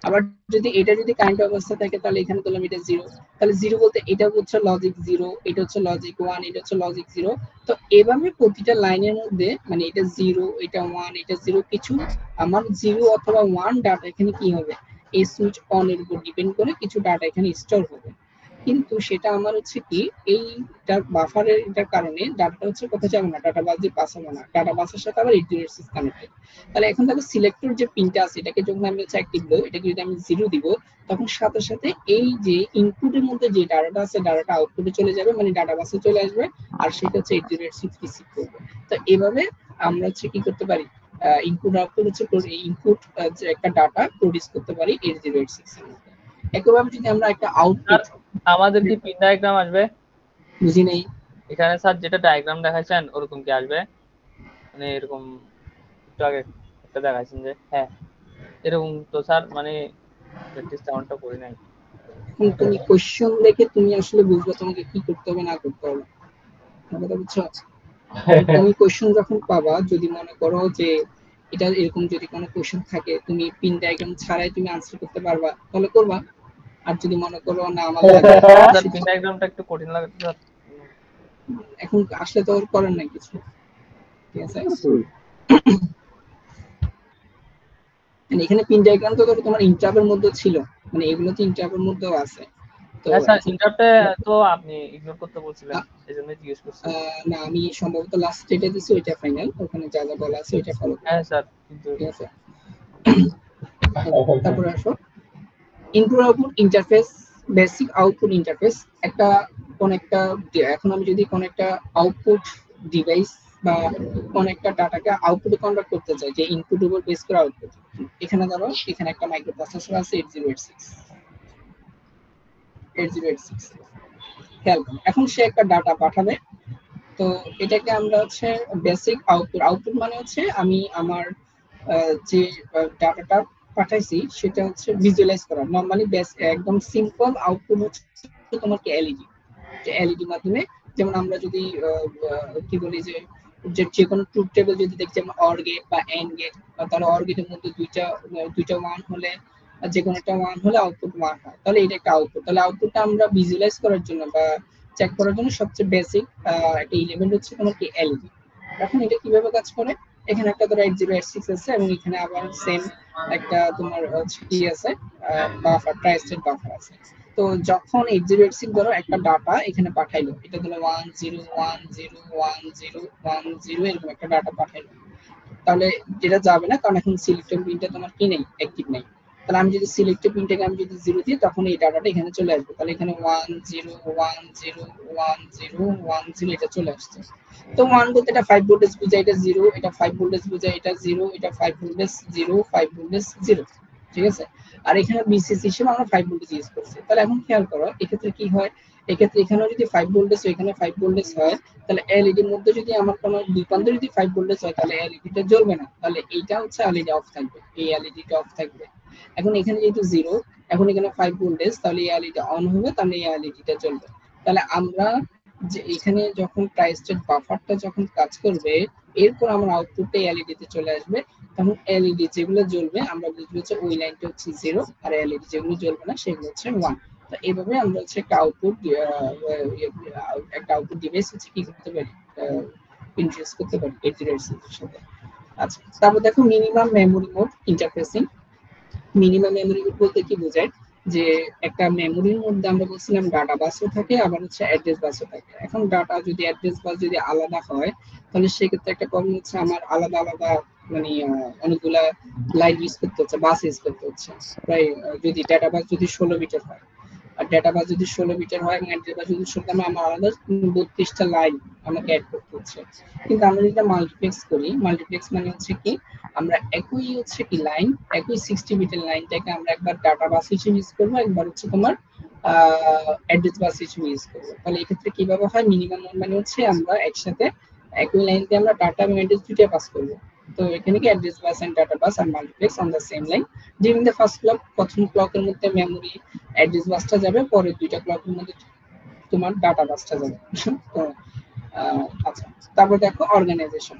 Speaker 1: আবার যদি এটা যদি কারেন্ট অবস্থা থাকে তাহলে এখানে ধরলাম এটা 0, তাহলে 0 বলতে এটা হচ্ছে লজিক 0, এটা হচ্ছে লজিক 1, এটা হচ্ছে লজিক 0। তো এভাবে প্রতিটা লাইনের মধ্যে মানে এটা 0, এটা 1, এটা 0 কিছু আমার 0 অথবা 1 ডাটা এখানে কি হবে, এই সুইচ অন এর উপর ডিপেন্ড করে কিছু ডাটা এখানে স্টোর হবে। কিন্তু সেটা আমার হচ্ছে কি এইটার বাফারের এটার কারণে ডাটা হচ্ছে কোথায় যাবে না, ডাটা বাস দিয়ে পাস হবে না, ডাটা বাসের সাথে আবার 806 কানেক্টেড। তাহলে এখন দেখো সিলেক্টর যে পিনটা আছে এটাকে যখন আমি হচ্ছে অ্যাক্টিভ দেব, এটাকে যদি আমি 0 দিব তখন সাথে সাথে এই যে ইনপুটের মধ্যে যে ডাটাটা আছে ডাটাটা আউটপুটে চলে যাবে, মানে ডাটা বাসে চলে আসবে, আর সেটা হচ্ছে 806 রিসিভ করবে। তো এভাবে আমরা হচ্ছে কি করতে পারি, ইনপুট আউটপুট হচ্ছে ইনপুট যে একটা ডাটা প্রডিউস করতে পারি 806 এর মধ্যে। একইভাবে যদি আমরা একটা আউটপুট,
Speaker 2: আমাদের কি পিন ডায়াগ্রাম আসবে?
Speaker 1: বুঝি নেই
Speaker 2: এখানে স্যার যেটা ডায়াগ্রাম দেখাচ্ছেন ওরকম কি আসবে, মানে এরকম একটু আগে একটা দেখাচ্ছেন যে হ্যাঁ এরকম তো স্যার মানে প্র্যাকটিস তেমনটা করি নাই।
Speaker 1: এখন তুমি কোশ্চেন দেখে তুমি আসলে বুঝবে তোমাকে কি করতে হবে না করতে হবে, কথা বুঝছো? তুমি কোশ্চেন যখন পাবা যদি মনে করো যে এটা এরকম যদি কোনো কোশ্চেন থাকে তুমি পিন ডায়াগ্রাম ছাড়াই তুমি আনসার করতে পারবা তাহলে করবা, আর যদি মনে করো না আমার
Speaker 2: স্যার পিন ডায়াগ্রামটা একটু কঠিন লাগে স্যার,
Speaker 1: এখন আসলে তো ওর করার নাই কিছু, ঠিক আছে? এখানে পিন ডায়াগ্রাম তো তোমার ইন্টারভের মধ্যে ছিল, মানে এগুলো তো ইন্টারভের মধ্যেও আছে। তো
Speaker 2: হ্যাঁ স্যার ইন্টারপ্টে তো আপনি ইগনোর করতে বলছিলেন এজন্য জিজ্ঞেস করছি।
Speaker 1: না আমি সম্ভবত লাস্ট ডেটে দিছি ওইটা ফাইনাল, ওখানে যা যা বলা আছে ওইটা ফলো করো।
Speaker 2: হ্যাঁ স্যার কিন্তু
Speaker 1: ঠিক আছে, তারপরে আসো input output interface, basic output interface. একটা কোন একটা এখন আমি যদি কোন একটা আউটপুট ডিভাইস বা কোন একটা ডাটাকে আউটপুটে কনভার্ট করতে চাই যে ইনপুট উপর বেস করে আউটপুট, এখানে ধরো এখানে একটা মাইক্রোপ্রসেসর আছে 8086 খেয়াল করো এখন সে একটা ডাটা পাঠাবে। তো এটাকে আমরা হচ্ছে বেসিক আউটপুট, আউটপুট মানে হচ্ছে আমি আমার যে ডাটাটা পাঠাইছি সেটা হচ্ছে ভিজুয়ালাইজ করা। নরমালি একদম সিম্পল আউটপুট হচ্ছে তোমার কি এলইডি, যে এলইডি মাধ্যমে যেমন আমরা যদি কি বলি যে যে কোনো ট্রুথ টেবিল যদি দেখছি আমরা অর গেট বা এন্ড গেট, তাহলে অর গেটের মধ্যে দুইটা ওয়ান হলে যে কোনো একটা ওয়ান হলে আউটপুট ওয়ান হয়, তাহলে এটা একটা আউটপুট। তাহলে আউটপুটটা আমরা ভিজুয়ালাইজ করার জন্য বা চেক করার জন্য সবচেয়ে বেসিক একটা এলিমেন্ট হচ্ছে তোমার কি এলইডি। এখন এটা কিভাবে কাজ করে, এখানে একটা ধরো 8086 আছে এবং এখানে আবার সেম একটা তোমার কি আছে বাফার, ট্রাই স্টেট বাফার আছে। তো যখন 8086 ধরো একটা ডাটা এখানে পাঠাইলো, এটা ধরো 10101010 এরকম একটা ডাটা পাঠাইলো, তাহলে যেটা যাবে না কারণ এখন সিলেক্টর পিনটা তোমার কি নেই, অ্যাক্টিভ নেই। তাহলে আমি যদি সিলেক্টর পিনটাকে আমি যদি 0 দিই তখন এই ডাটাটা এখানে চলে আসবে, তাহলে এখানে 10101010 এটা চলে আসছে। তো 1 বলতে এটা 5 ভোল্টেজ বোঝায়, এটা 0, এটা 5 ভোল্টেজ বোঝায়, এটা 0, এটা 5 ভোল্টেজ 0, 5 ভোল্টেজ 0, ঠিক আছে? আর এখানে বিসিসি হিসেবে আমরা 5 ভোল্টেজ ইউজ করছি। তাহলে এখন খেয়াল করো এক্ষেত্রে কি হয়, এক্ষেত্রে এখানেও যদি 5 ভোল্টেজ এখানে 5 ভোল্টেজ হয় তাহলে এলইডির মধ্যে যদি আমার কোনো দুই প্রান্তে যদি 5 ভোল্টেজ হয় তাহলে এলইডিটা জ্বলবে না, তাহলে এইটা হচ্ছে এলইডি অফ থাকবে, এই এলইডিটা অফ থাকবে। এখন এখানে যেহেতু 0, এখন এখানে 5 ভোল্টেজ, তাহলে এই এলইডি অন হবে, তাহলে এই এলইডিটা জ্বলবে। তাহলে আমরা যে এখানে যখন ট্রাই স্টেট বাফারটা যখন কাজ করবে এরপর আমার আউটপুটটা এলইডি তে চলে আসবে, তখন এলইডি যেগুলো জ্বলবে আমরা বুঝবো হচ্ছে ওই লাইনটা হচ্ছে 0, আর এলইডি যেগুলো জ্বলবে না সেগুলো হচ্ছে 1। তো এইভাবে আমরা হচ্ছে একটা আউটপুট ডিভাইস হচ্ছে কি করতে পারি, ইন্ট্রোডিউস করতে পারি 8086 এর সাথে। আচ্ছা, তারপর দেখো minimum memory mode interfacing. Minimum memory mode বলতে কি বোঝায়, যে একটা মেমোরির মধ্যে আমরা বলছিলাম ডাটা বাসও থাকে আবার হচ্ছে অ্যাড্রেস বাসও থাকে। এখন ডাটা যদি অ্যাড্রেস বাস যদি আলাদা হয় তাহলে সেক্ষেত্রে একটা প্রবলেম হচ্ছে আমার আলাদা আলাদা মানে অনেকগুলা লাইন ইউজ করতে হচ্ছে, বাস ইউজ করতে হচ্ছে। প্রায় যদি ডাটা বাস যদি 16 বিটের হয় আর ডেটা বাস যদি 16 বিটের হয় এবং অ্যাড্রেস বাস যদি 16, তাহলে আমার আলাদা 32টা লাইন আমাকে অ্যাড করতে হচ্ছে। কিন্তু আমরা যেটা মাল্টিপ্লেক্স করি, মাল্টিপ্লেক্স মানে হচ্ছে কি আমরা একই হচ্ছে কি লাইন, একই 60 বিটের লাইনটাকে আমরা একবার ডাটা বাস হিসেবে ইউজ করবো, একবার হচ্ছে তোমার অ্যাড্রেস বাস হিসেবে ইউজ করবো। তাহলে এক্ষেত্রে কিভাবে হয়, মিনিমাম মানে হচ্ছে আমরা একসাথে একই লাইন দিয়ে আমরা ডাটা এবং অ্যাড্রেস দুইটা পাস করবো। তো এখানে কি address bus and data bus আর multiplex on the same line. During the first clock, প্রথম ক্লকের মধ্যে মেমোরি অ্যাড্রেস বাসটা যাবে, পরের দুইটা ক্লকের মধ্যে তোমার ডাটা বাসটা যাবে। তো আচ্ছা, তারপর দেখো অর্গানাইজেশন।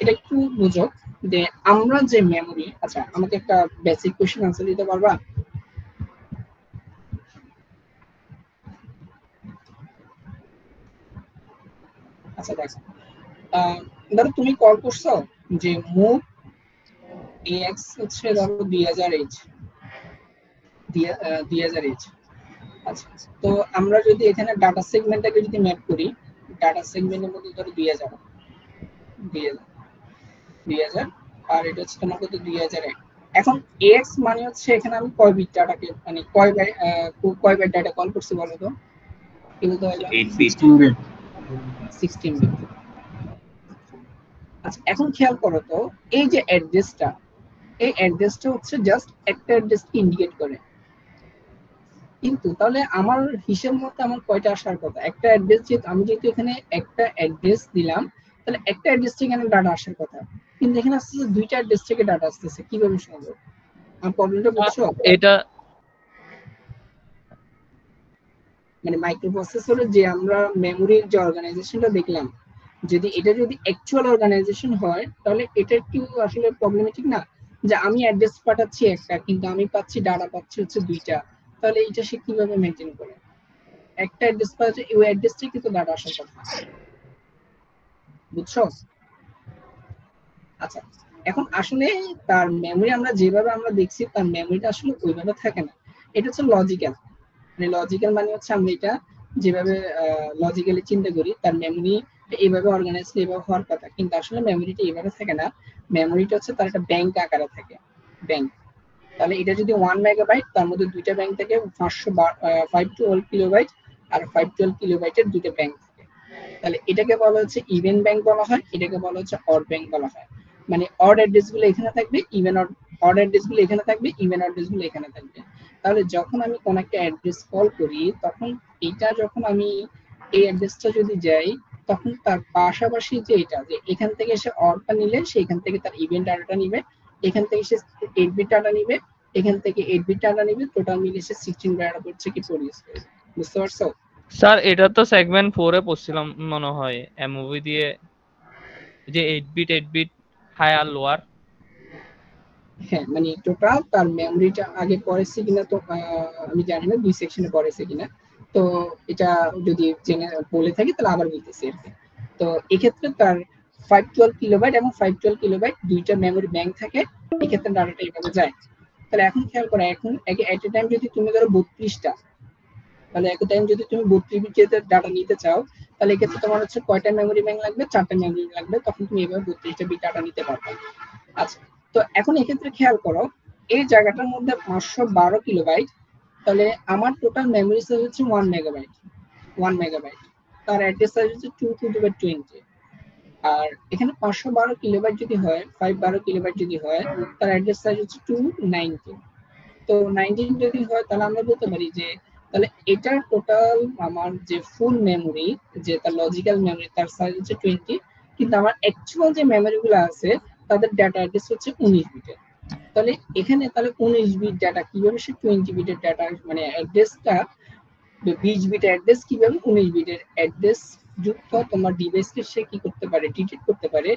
Speaker 1: এটা একটু বুঝো যে আমরা যে মেমোরি, আচ্ছা আমাকে একটা বেসিক কোশ্চেন আনসার দিতে পারবা? আচ্ছা দেখো, ধরো তুমি কল করছো যে মুভ এক্স হচ্ছে ধরো 2000h 2000h। আচ্ছা, তো আমরা যদি এখানে ডাটা সেগমেন্টটাকে যদি ম্যাপ করি, ডাটা সেগমেন্টের মধ্যে ধরো 2000 2000 আর এটা হচ্ছে তোমার কত 2001। এখন এক্স মানে হচ্ছে এখানে আমি কয় বিট ডাটাকে মানে কয় বাইট ডাটা কল করছি বলো তো? কি বলতে হবে?
Speaker 2: 8 বিট
Speaker 1: 16 বিট। আচ্ছা, এখন খেয়াল করো তো এই যে অ্যাড্রেসটা, এই অ্যাড্রেসটা হচ্ছে জাস্ট একটা অ্যাড্রেসকে ইন্ডিকেট করে, কিন্তু তাহলে আমার হিসেব মতো আমার কয়টা আসার কথা? একটা অ্যাড্রেস, যেহেতু আমি যেহেতু এখানে একটা অ্যাড্রেস দিলাম, তাহলে একটা অ্যাড্রেস থেকে এখানে ডাটা আসার কথা, কিন্তু এখানে আসতেছে দুইটা অ্যাড্রেস থেকে ডাটা আসতেছে, কিভাবে সম্ভব? আমার প্রবলেমটা বুঝছো?
Speaker 2: এটা
Speaker 1: মানে মাইক্রোপ্রসেসরের যে আমরা মেমোরির যে অর্গানাইজেশনটা দেখলাম, যদি এটা যদি অ্যাকচুয়াল অর্গানাইজেশন হয় তাহলে এটা কি আসলে প্রবলেমেটিক না? যে আমি অ্যাড্রেস পাঠাচ্ছি একটা, কিন্তু আমি পাচ্ছি ডাটা পাচ্ছি হচ্ছে দুইটা, তাহলে এটা সে কিভাবে মেনটেন করে? একটা অ্যাড্রেস পাচ্ছে, ওই অ্যাড্রেসটাই কিন্তু ডাটা আসার কথা, বুঝছো? আচ্ছা, এখন আসলে তার মেমোরি আমরা যেভাবে আমরা দেখছি তার মেমোরিটা আসলে ওইভাবে থাকে না। এটা হচ্ছে লজিক্যাল, মানে লজিক্যাল মানে হচ্ছে আমরা এটা যেভাবে লজিক্যালি চিন্তা করি তার মেমোরি এইভাবে অর্গানাইজ এইভাবে হওয়ার কথা, কিন্তু আসলে মেমোরিটা এইভাবে থাকে না। মেমোরিটা হচ্ছে তার একটা ব্যাংক আকারে থাকে, ব্যাংক। তাহলে এটা যদি 1 মেগাবাইট, তার মধ্যে দুইটা ব্যাংক থাকে, 512 কিলোবাইট আর 512 কিলোবাইটের দুইটা ব্যাংক থাকে। তাহলে এটাকে বলা হচ্ছে ইভেন ব্যাংক বলা হয়, এটাকে বলা হচ্ছে অড ব্যাংক বলা হয়। মানে অড অ্যাড্রেস গুলো এখানে থাকবে, ইভেন অড অ্যাড্রেস গুলো এখানে থাকবে, ইভেন অ্যাড্রেস গুলো এখানে থাকবে। তাহলে যখন আমি কোন একটা অ্যাড্রেস কল করি, তখন এটা যখন আমি এই অ্যাড্রেসটা যদি যাই, তখন তার পাশাপাশি যে এটা যে এখান থেকে সে অডটা নিলে সে এখান থেকে তার ইভেন্ট ডাটাটা নিবে, এখান থেকে সে 8 বিট ডাটা নিবে, এখান থেকে 8 বিট ডাটা নিবে, টোটাল মিলে সে 16 ডাটা করছে কি প্রডিউস করে। বুঝতে পারছো?
Speaker 2: স্যার এটা তো সেগমেন্ট 4 এ পড়ছিলাম মনে হয় এমওভি দিয়ে, যে 8 বিট হায়ার লোয়ার।
Speaker 1: হ্যাঁ, মানে টোটাল তার মেমোরিটা আগে পড়েছে কিনা তো আমি জানি না, 2 সেকশনে পড়েছে কিনা। তো এটা যদি জেনে বলে থাকি তাহলে আবার বলতেছি আর কি। তো এক্ষেত্রে তার 512 কিলোবাইট এবং 512 কিলোবাইট দুইটা মেমোরি ব্যাংক থাকে, এক্ষেত্রে ডাটাটা এইভাবে যায়। তাহলে এখন খেয়াল করো, এখন এট এ টাইম যদি তুমি ধরো 32টা, তাহলে এক টাইম যদি তুমি 32 বিটের ডাটা নিতে চাও, তাহলে এক্ষেত্রে তোমার হচ্ছে কয়টা মেমোরি ব্যাংক লাগবে? 4টা মেমোরি লাগবে, তখন তুমি এভাবে 32টা বিট ডাটা নিতে পারবে। আচ্ছা, তো এখন এক্ষেত্রে খেয়াল করো এই জায়গাটার মধ্যে 512 কিলোবাইট, তাহলে আমার টোটাল মেমোরি সাইজ হচ্ছে 1 মেগাবাইট। 1 মেগাবাইট, তার অ্যাড্রেস সাইজ হচ্ছে 2 টু দি পাওয়ার 20। আর এখানে 512 কিলোবাইট যদি হয়, 512 কিলোবাইট যদি হয়, তার অ্যাড্রেস সাইজ হচ্ছে 219। তো 19 যদি হয়, তাহলে আমরা বলতে পারি যে তাহলে এটার টোটাল আমার যে ফুল মেমোরি, যে তার লজিক্যাল মেমোরি, তার সাইজ হচ্ছে 20, কিন্তু আমার অ্যাকচুয়াল যে মেমোরি গুলো আছে তাদের ডাটা অ্যাড্রেস হচ্ছে 19 বিটের। তাহলে এখানে তাহলে 19 বিট ডাটা কিভাবে সে 20 বিটের ডাটা মানে অ্যাড্রেসটা 20 বিট অ্যাড্রেস কিভাবে 19 বিটের অ্যাড্রেস যুক্ত তোমার ডিভাইসকে সে কি করতে পারে, ডিটেক্ট করতে পারে।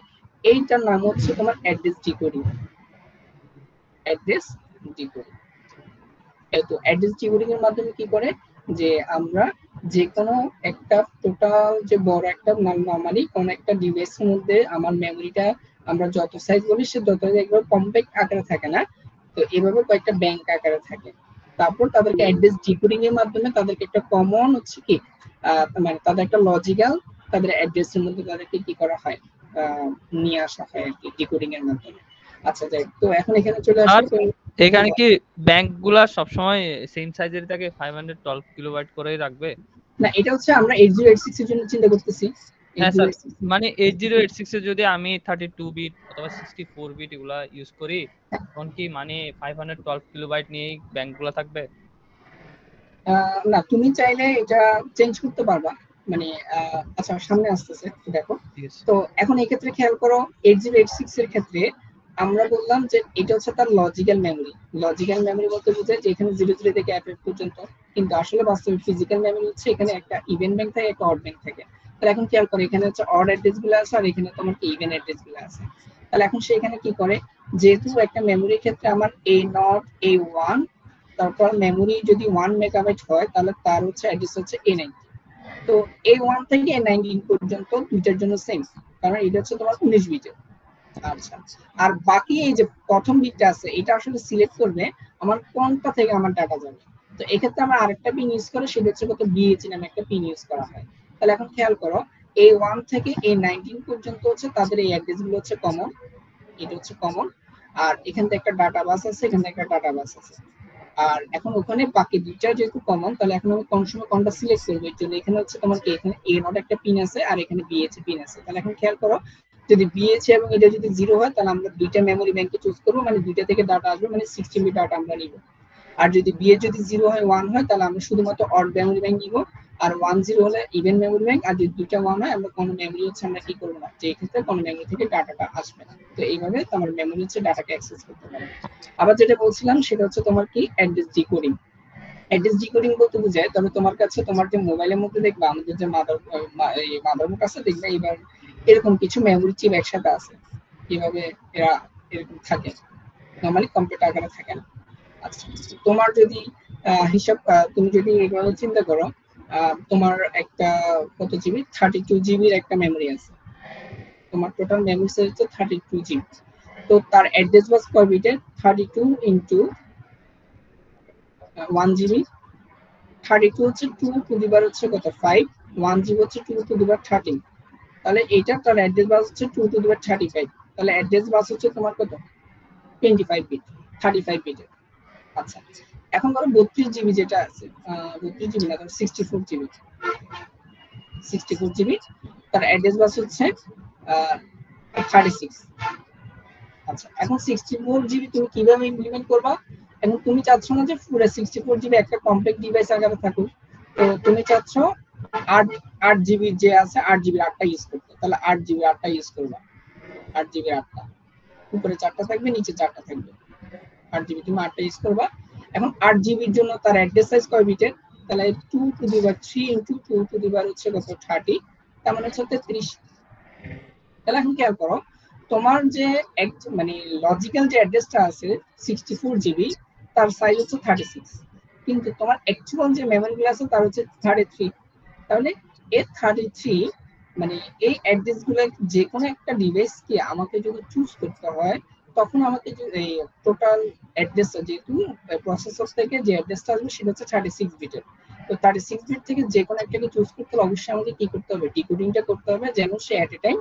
Speaker 1: এইটার নাম হচ্ছে তোমার অ্যাড্রেস ডিকোডিং। Address decoding. তো অ্যাড্রেস ডিকোডিং এর মাধ্যমে কি করে যে আমরা যে কোনো একটা টোটাল যে বড় একটা নরমালি কোন একটা ডিভাইসের মধ্যে আমার মেমোরিটা আমরা যত সাইজ বলি সে যত একবার কম্প্যাক্ট আকারে থাকে না, তো এভাবে কয়েকটা ব্যাংক আকারে থাকে। তারপর তাদেরকে অ্যাড্রেস ডিকোডিং এর মাধ্যমে তাদেরকে একটা কমন হচ্ছে কি মানে তাদের একটা লজিক্যাল তাদের অ্যাড্রেসের মধ্যে তাদেরকে কি করা হয়, নিয়ে আসা হয় আর কি ডিকোডিং এর মাধ্যমে। আচ্ছা যাই, তো এখন এখানে চলে আসি।
Speaker 2: আর এখানে কি ব্যাংকগুলা সবসময় সেম সাইজের থাকে, 512 কিলোবাইট করেই রাখবে?
Speaker 1: না, এটা হচ্ছে আমরা 8086 এর জন্য চিন্তা করতেছি।
Speaker 2: হ্যাঁ স্যার,
Speaker 1: 8086
Speaker 2: মানে 8086 এ যদি আমি 32 বিট অথবা 64 বিট এগুলা ইউজ করি, তখন কি মানে 512 কিলোবাইট নিয়েই ব্যাংকগুলা থাকবে?
Speaker 1: না, তুমি চাইলে এটা চেঞ্জ করতে পারবা, মানে আচ্ছা সামনে আসতেছে দেখো।
Speaker 2: ঠিক আছে।
Speaker 1: তো এখন এই ক্ষেত্রে খেয়াল করো 8086 এর ক্ষেত্রে আমরা বললাম যে এটা হচ্ছে তার লজিক্যাল মেমোরি। লজিক্যাল মেমোরি বলতে বোঝায় যে এখানে 00 থেকে FF পর্যন্ত, কিন্তু আসলে বাস্তবে ফিজিক্যাল মেমোরি হচ্ছে এখানে একটা ইভেন ব্যাংক থাকে, একটা অড ব্যাংক থাকে। তাহলে এখন খেয়াল করো এখানে হচ্ছে অড অ্যাড্রেস গুলো আছে আর এখানে তোমার কি ইভেন অ্যাড্রেস গুলো আছে। তাহলে এখন সে এখানে কি করে, যেহেতু একটা মেমোরির ক্ষেত্রে আমার A0 A1 তারপর মেমোরি যদি 1 মেগাবাইট হয় তাহলে তার হচ্ছে অ্যাড্রেস হচ্ছে A90। তো A1 থেকে A19 পর্যন্ত দুইটার জন্য সেম, কারণ এটা হচ্ছে তোমার 19 বিটের। আচ্ছা, আর বাকি এই যে প্রথম বিটটা আছে এটা আসলে সিলেক্ট করবে আমার কোনটা থেকে আমার ডাটা যাবে। তো এক্ষেত্রে আমরা আরেকটা পিন ইউজ করে, সেটা হচ্ছে কত BH নামে একটা পিন ইউজ করা হয়। তাহলে এখন খেয়াল করো A1 থেকে A19 পর্যন্ত হচ্ছে তাদের এই অ্যাড্রেস গুলো হচ্ছে কমন, এটা হচ্ছে কমন, আর এখান থেকে একটা ডাটা বাস আছে, এখান থেকে একটা ডাটা বাস আছে। আর এখন ওখানে বাকি দুইটা যেহেতু কমন, তাহলে এখন আমি কোন সময় কোনটা সিলেক্ট করব, এর জন্য এখানে হচ্ছে তোমার কি এখানে A0 একটা পিন আছে আর এখানে BH পিন আছে। তাহলে এখন খেয়াল করো যদি BH এবং এটা যদি 0 হয় তাহলে আমরা দুইটা মেমরি ব্যাংকে চুজ করব, মানে দুইটা থেকে ডাটা আসবে, মানে 16 বিট ডাটা আমরা নিব। আর যদি BH যদি 0 হয় 1 হয় তাহলে আমরা শুধুমাত্র অড মেমরি ব্যাংক নিব, আর 10 হলে ইভেন মেমরি ব্যাংক, আর যদি দুইটা 1 হয় আমরা কোনো মেমরি হচ্ছে আমরা কি করব না, যে ক্ষেত্রে কোনো মেমরি থেকে ডাটাটা আসবে না। তো এইভাবে তোমার মেমরি হচ্ছে ডাটাকে অ্যাক্সেস করতে পারবে। আবার যেটা বলছিলাম সেটা হচ্ছে তোমার কি অ্যাড্রেস ডিকোডিং। অ্যাড্রেস ডিকোডিং বলতে বোঝায় তবে তোমার কাছে তোমার যে মোবাইলের মধ্যে দেখবা আমাদের যে মাদারবোর্ড আছে, দেখবে এবার এরকম কিছু মেমরি চিপ একসাথে আছে, কিভাবে এরা এরকম থাকে, নরমালি কম্পিউটার আকারে থাকে না। আচ্ছা, তোমার যদি হিসাব তুমি যদি এভাবে চিন্তা করো, তোমার একটা কত জিবি 32 জিবির একটা মেমরি আছে, তোমার টোটাল মেমরি সাইজ হচ্ছে 32 জিবি। তো তার অ্যাড্রেস বাস কয় বিটের, 32 ইনটু 1 জিবি, 32 হচ্ছে 2 টু দি পাওয়ার হচ্ছে কত 5, 1 জিবি হচ্ছে 2 টু দি পাওয়ার 13। তাহলে এইটা তার অ্যাড্রেস বাস হচ্ছে 2 টু দি পাওয়ার 35। তাহলে অ্যাড্রেস বাস হচ্ছে তোমার কত 25 বিট, 35 বিটের। আচ্ছা, এখন ধরো 32 জিবি যেটা আছে, 32 জিবি না, 64 জিবি, 64 জিবি তার অ্যাড্রেস বাস হচ্ছে 36। আচ্ছা, এখন 64 জিবি তুমি কিভাবে ইমপ্লিমেন্ট করবা? এখন তুমি চাচ্ছ না যে পুরো 64 জিবি একটা কমপ্লেক্স ডিভাইস আকারে থাকুক, তো তুমি চাচ্ছ 8 জিবি যে আছে 8 জিবি 8টা ইউজ করতে, তাহলে 8 জিবি 8টা ইউজ করবা, 8 জিবি 8টা, উপরে 4টা থাকবে নিচে 4টা থাকবে, 8 জিবি তুমি 8টা ইউজ করবা। এখন 8 জিবির জন্য তার অ্যাড্রেস সাইজ কয় বিটের, তাহলে 2 to the power 3 into 2 to the power হচ্ছে কত 30, তার মানে হচ্ছে 33। তাহলে এখন খেয়াল করো তোমার যে মানে লজিক্যাল যে অ্যাড্রেসটা আছে 64 জিবি তার সাইজ হচ্ছে 36, কিন্তু তোমার অ্যাকচুয়াল যে মেমোরি আছে তার হচ্ছে 33। তাহলে এই 33 মানে এই অ্যাড্রেস গুলো যে কোনো একটা ডিভাইসকে আমাকে যদি চুজ করতে হয় তখন আমাকে এই টোটাল অ্যাড্রেসটা, যেহেতু প্রসেসর থেকে যে অ্যাড্রেসটা আসবে সেটা হচ্ছে 36 বিটের, তো 36 বিট থেকে যে কোনো একটাকে চুজ করতে হলে অবশ্যই আমাকে কি করতে হবে, ডিকোডিংটা করতে হবে, যেন সে এট এ টাইম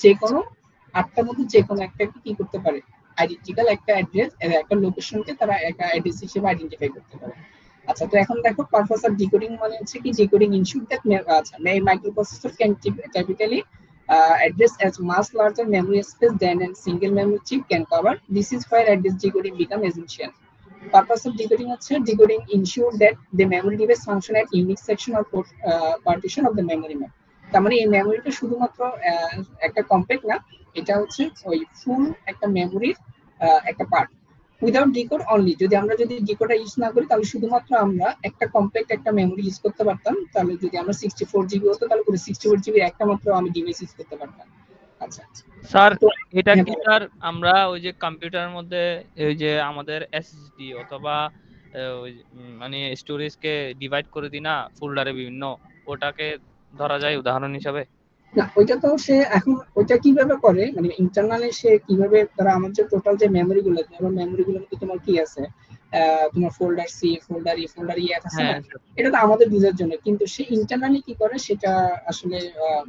Speaker 1: যে কোনো 8টার মধ্যে যে কোনো একটাকে কি করতে পারে, আইডেন্টিক্যাল একটা অ্যাড্রেস একটা লোকেশনকে তারা একটা অ্যাড্রেস হিসেবে আইডেন্টিফাই করতে পারে। আচ্ছা, তো এখন দেখো পারপাস অফ ডিকোডিং মানে হচ্ছে কি ডিকোডিং ইনস্যুর দ্যাট আচ্ছা microprocessor can typically address as much larger memory space than a single memory chip can cover. This is where address decoding become essential. Purpose of decoding হচ্ছে decoding ensure that the memory device function at unique section or partition of the memory map. তার মানে এই মেমোরিটা শুধুমাত্র একটা compact না, এটা হচ্ছে ওই ফুল একটা মেমোরির একটা পার্ট। উইদাউট ডিকোড অনলি, আমরা যদি ডিকোডটা ইউজ না করি তাহলে শুধুমাত্র আমরা একটা কম্প্যাক্ট একটা মেমোরি ইউজ করতে পারতাম। তাহলে যদি আমরা 64 জিবি হতো তাহলে পুরো 64 জিবি একটা মাত্র আমি ডিভাইস ইউজ করতে পারতাম। আচ্ছা
Speaker 2: স্যার, এটা কি স্যার আমরা ওই যে কম্পিউটারের মধ্যে ওই যে আমাদের এসএসডি অথবা মানে স্টোরেজকে ডিভাইড করে দিই না ফোল্ডারে বিভিন্ন, ওটাকে ধরা যায় উদাহরণ হিসাবে?
Speaker 1: না, ওইটা তো সে এখন ওইটা কিভাবে করে, মানে ইন্টারনালি সে কিভাবে তারা আমার যে টোটাল যে মেমোরি গুলো, আমার মেমোরি গুলোর মধ্যে তোমার কি আছে, তোমার ফোল্ডার সি, ফোল্ডার ই আছে না, এটা তো আমাদের বুঝার জন্য, কিন্তু সে ইন্টারনালি কি করে সেটা আসলে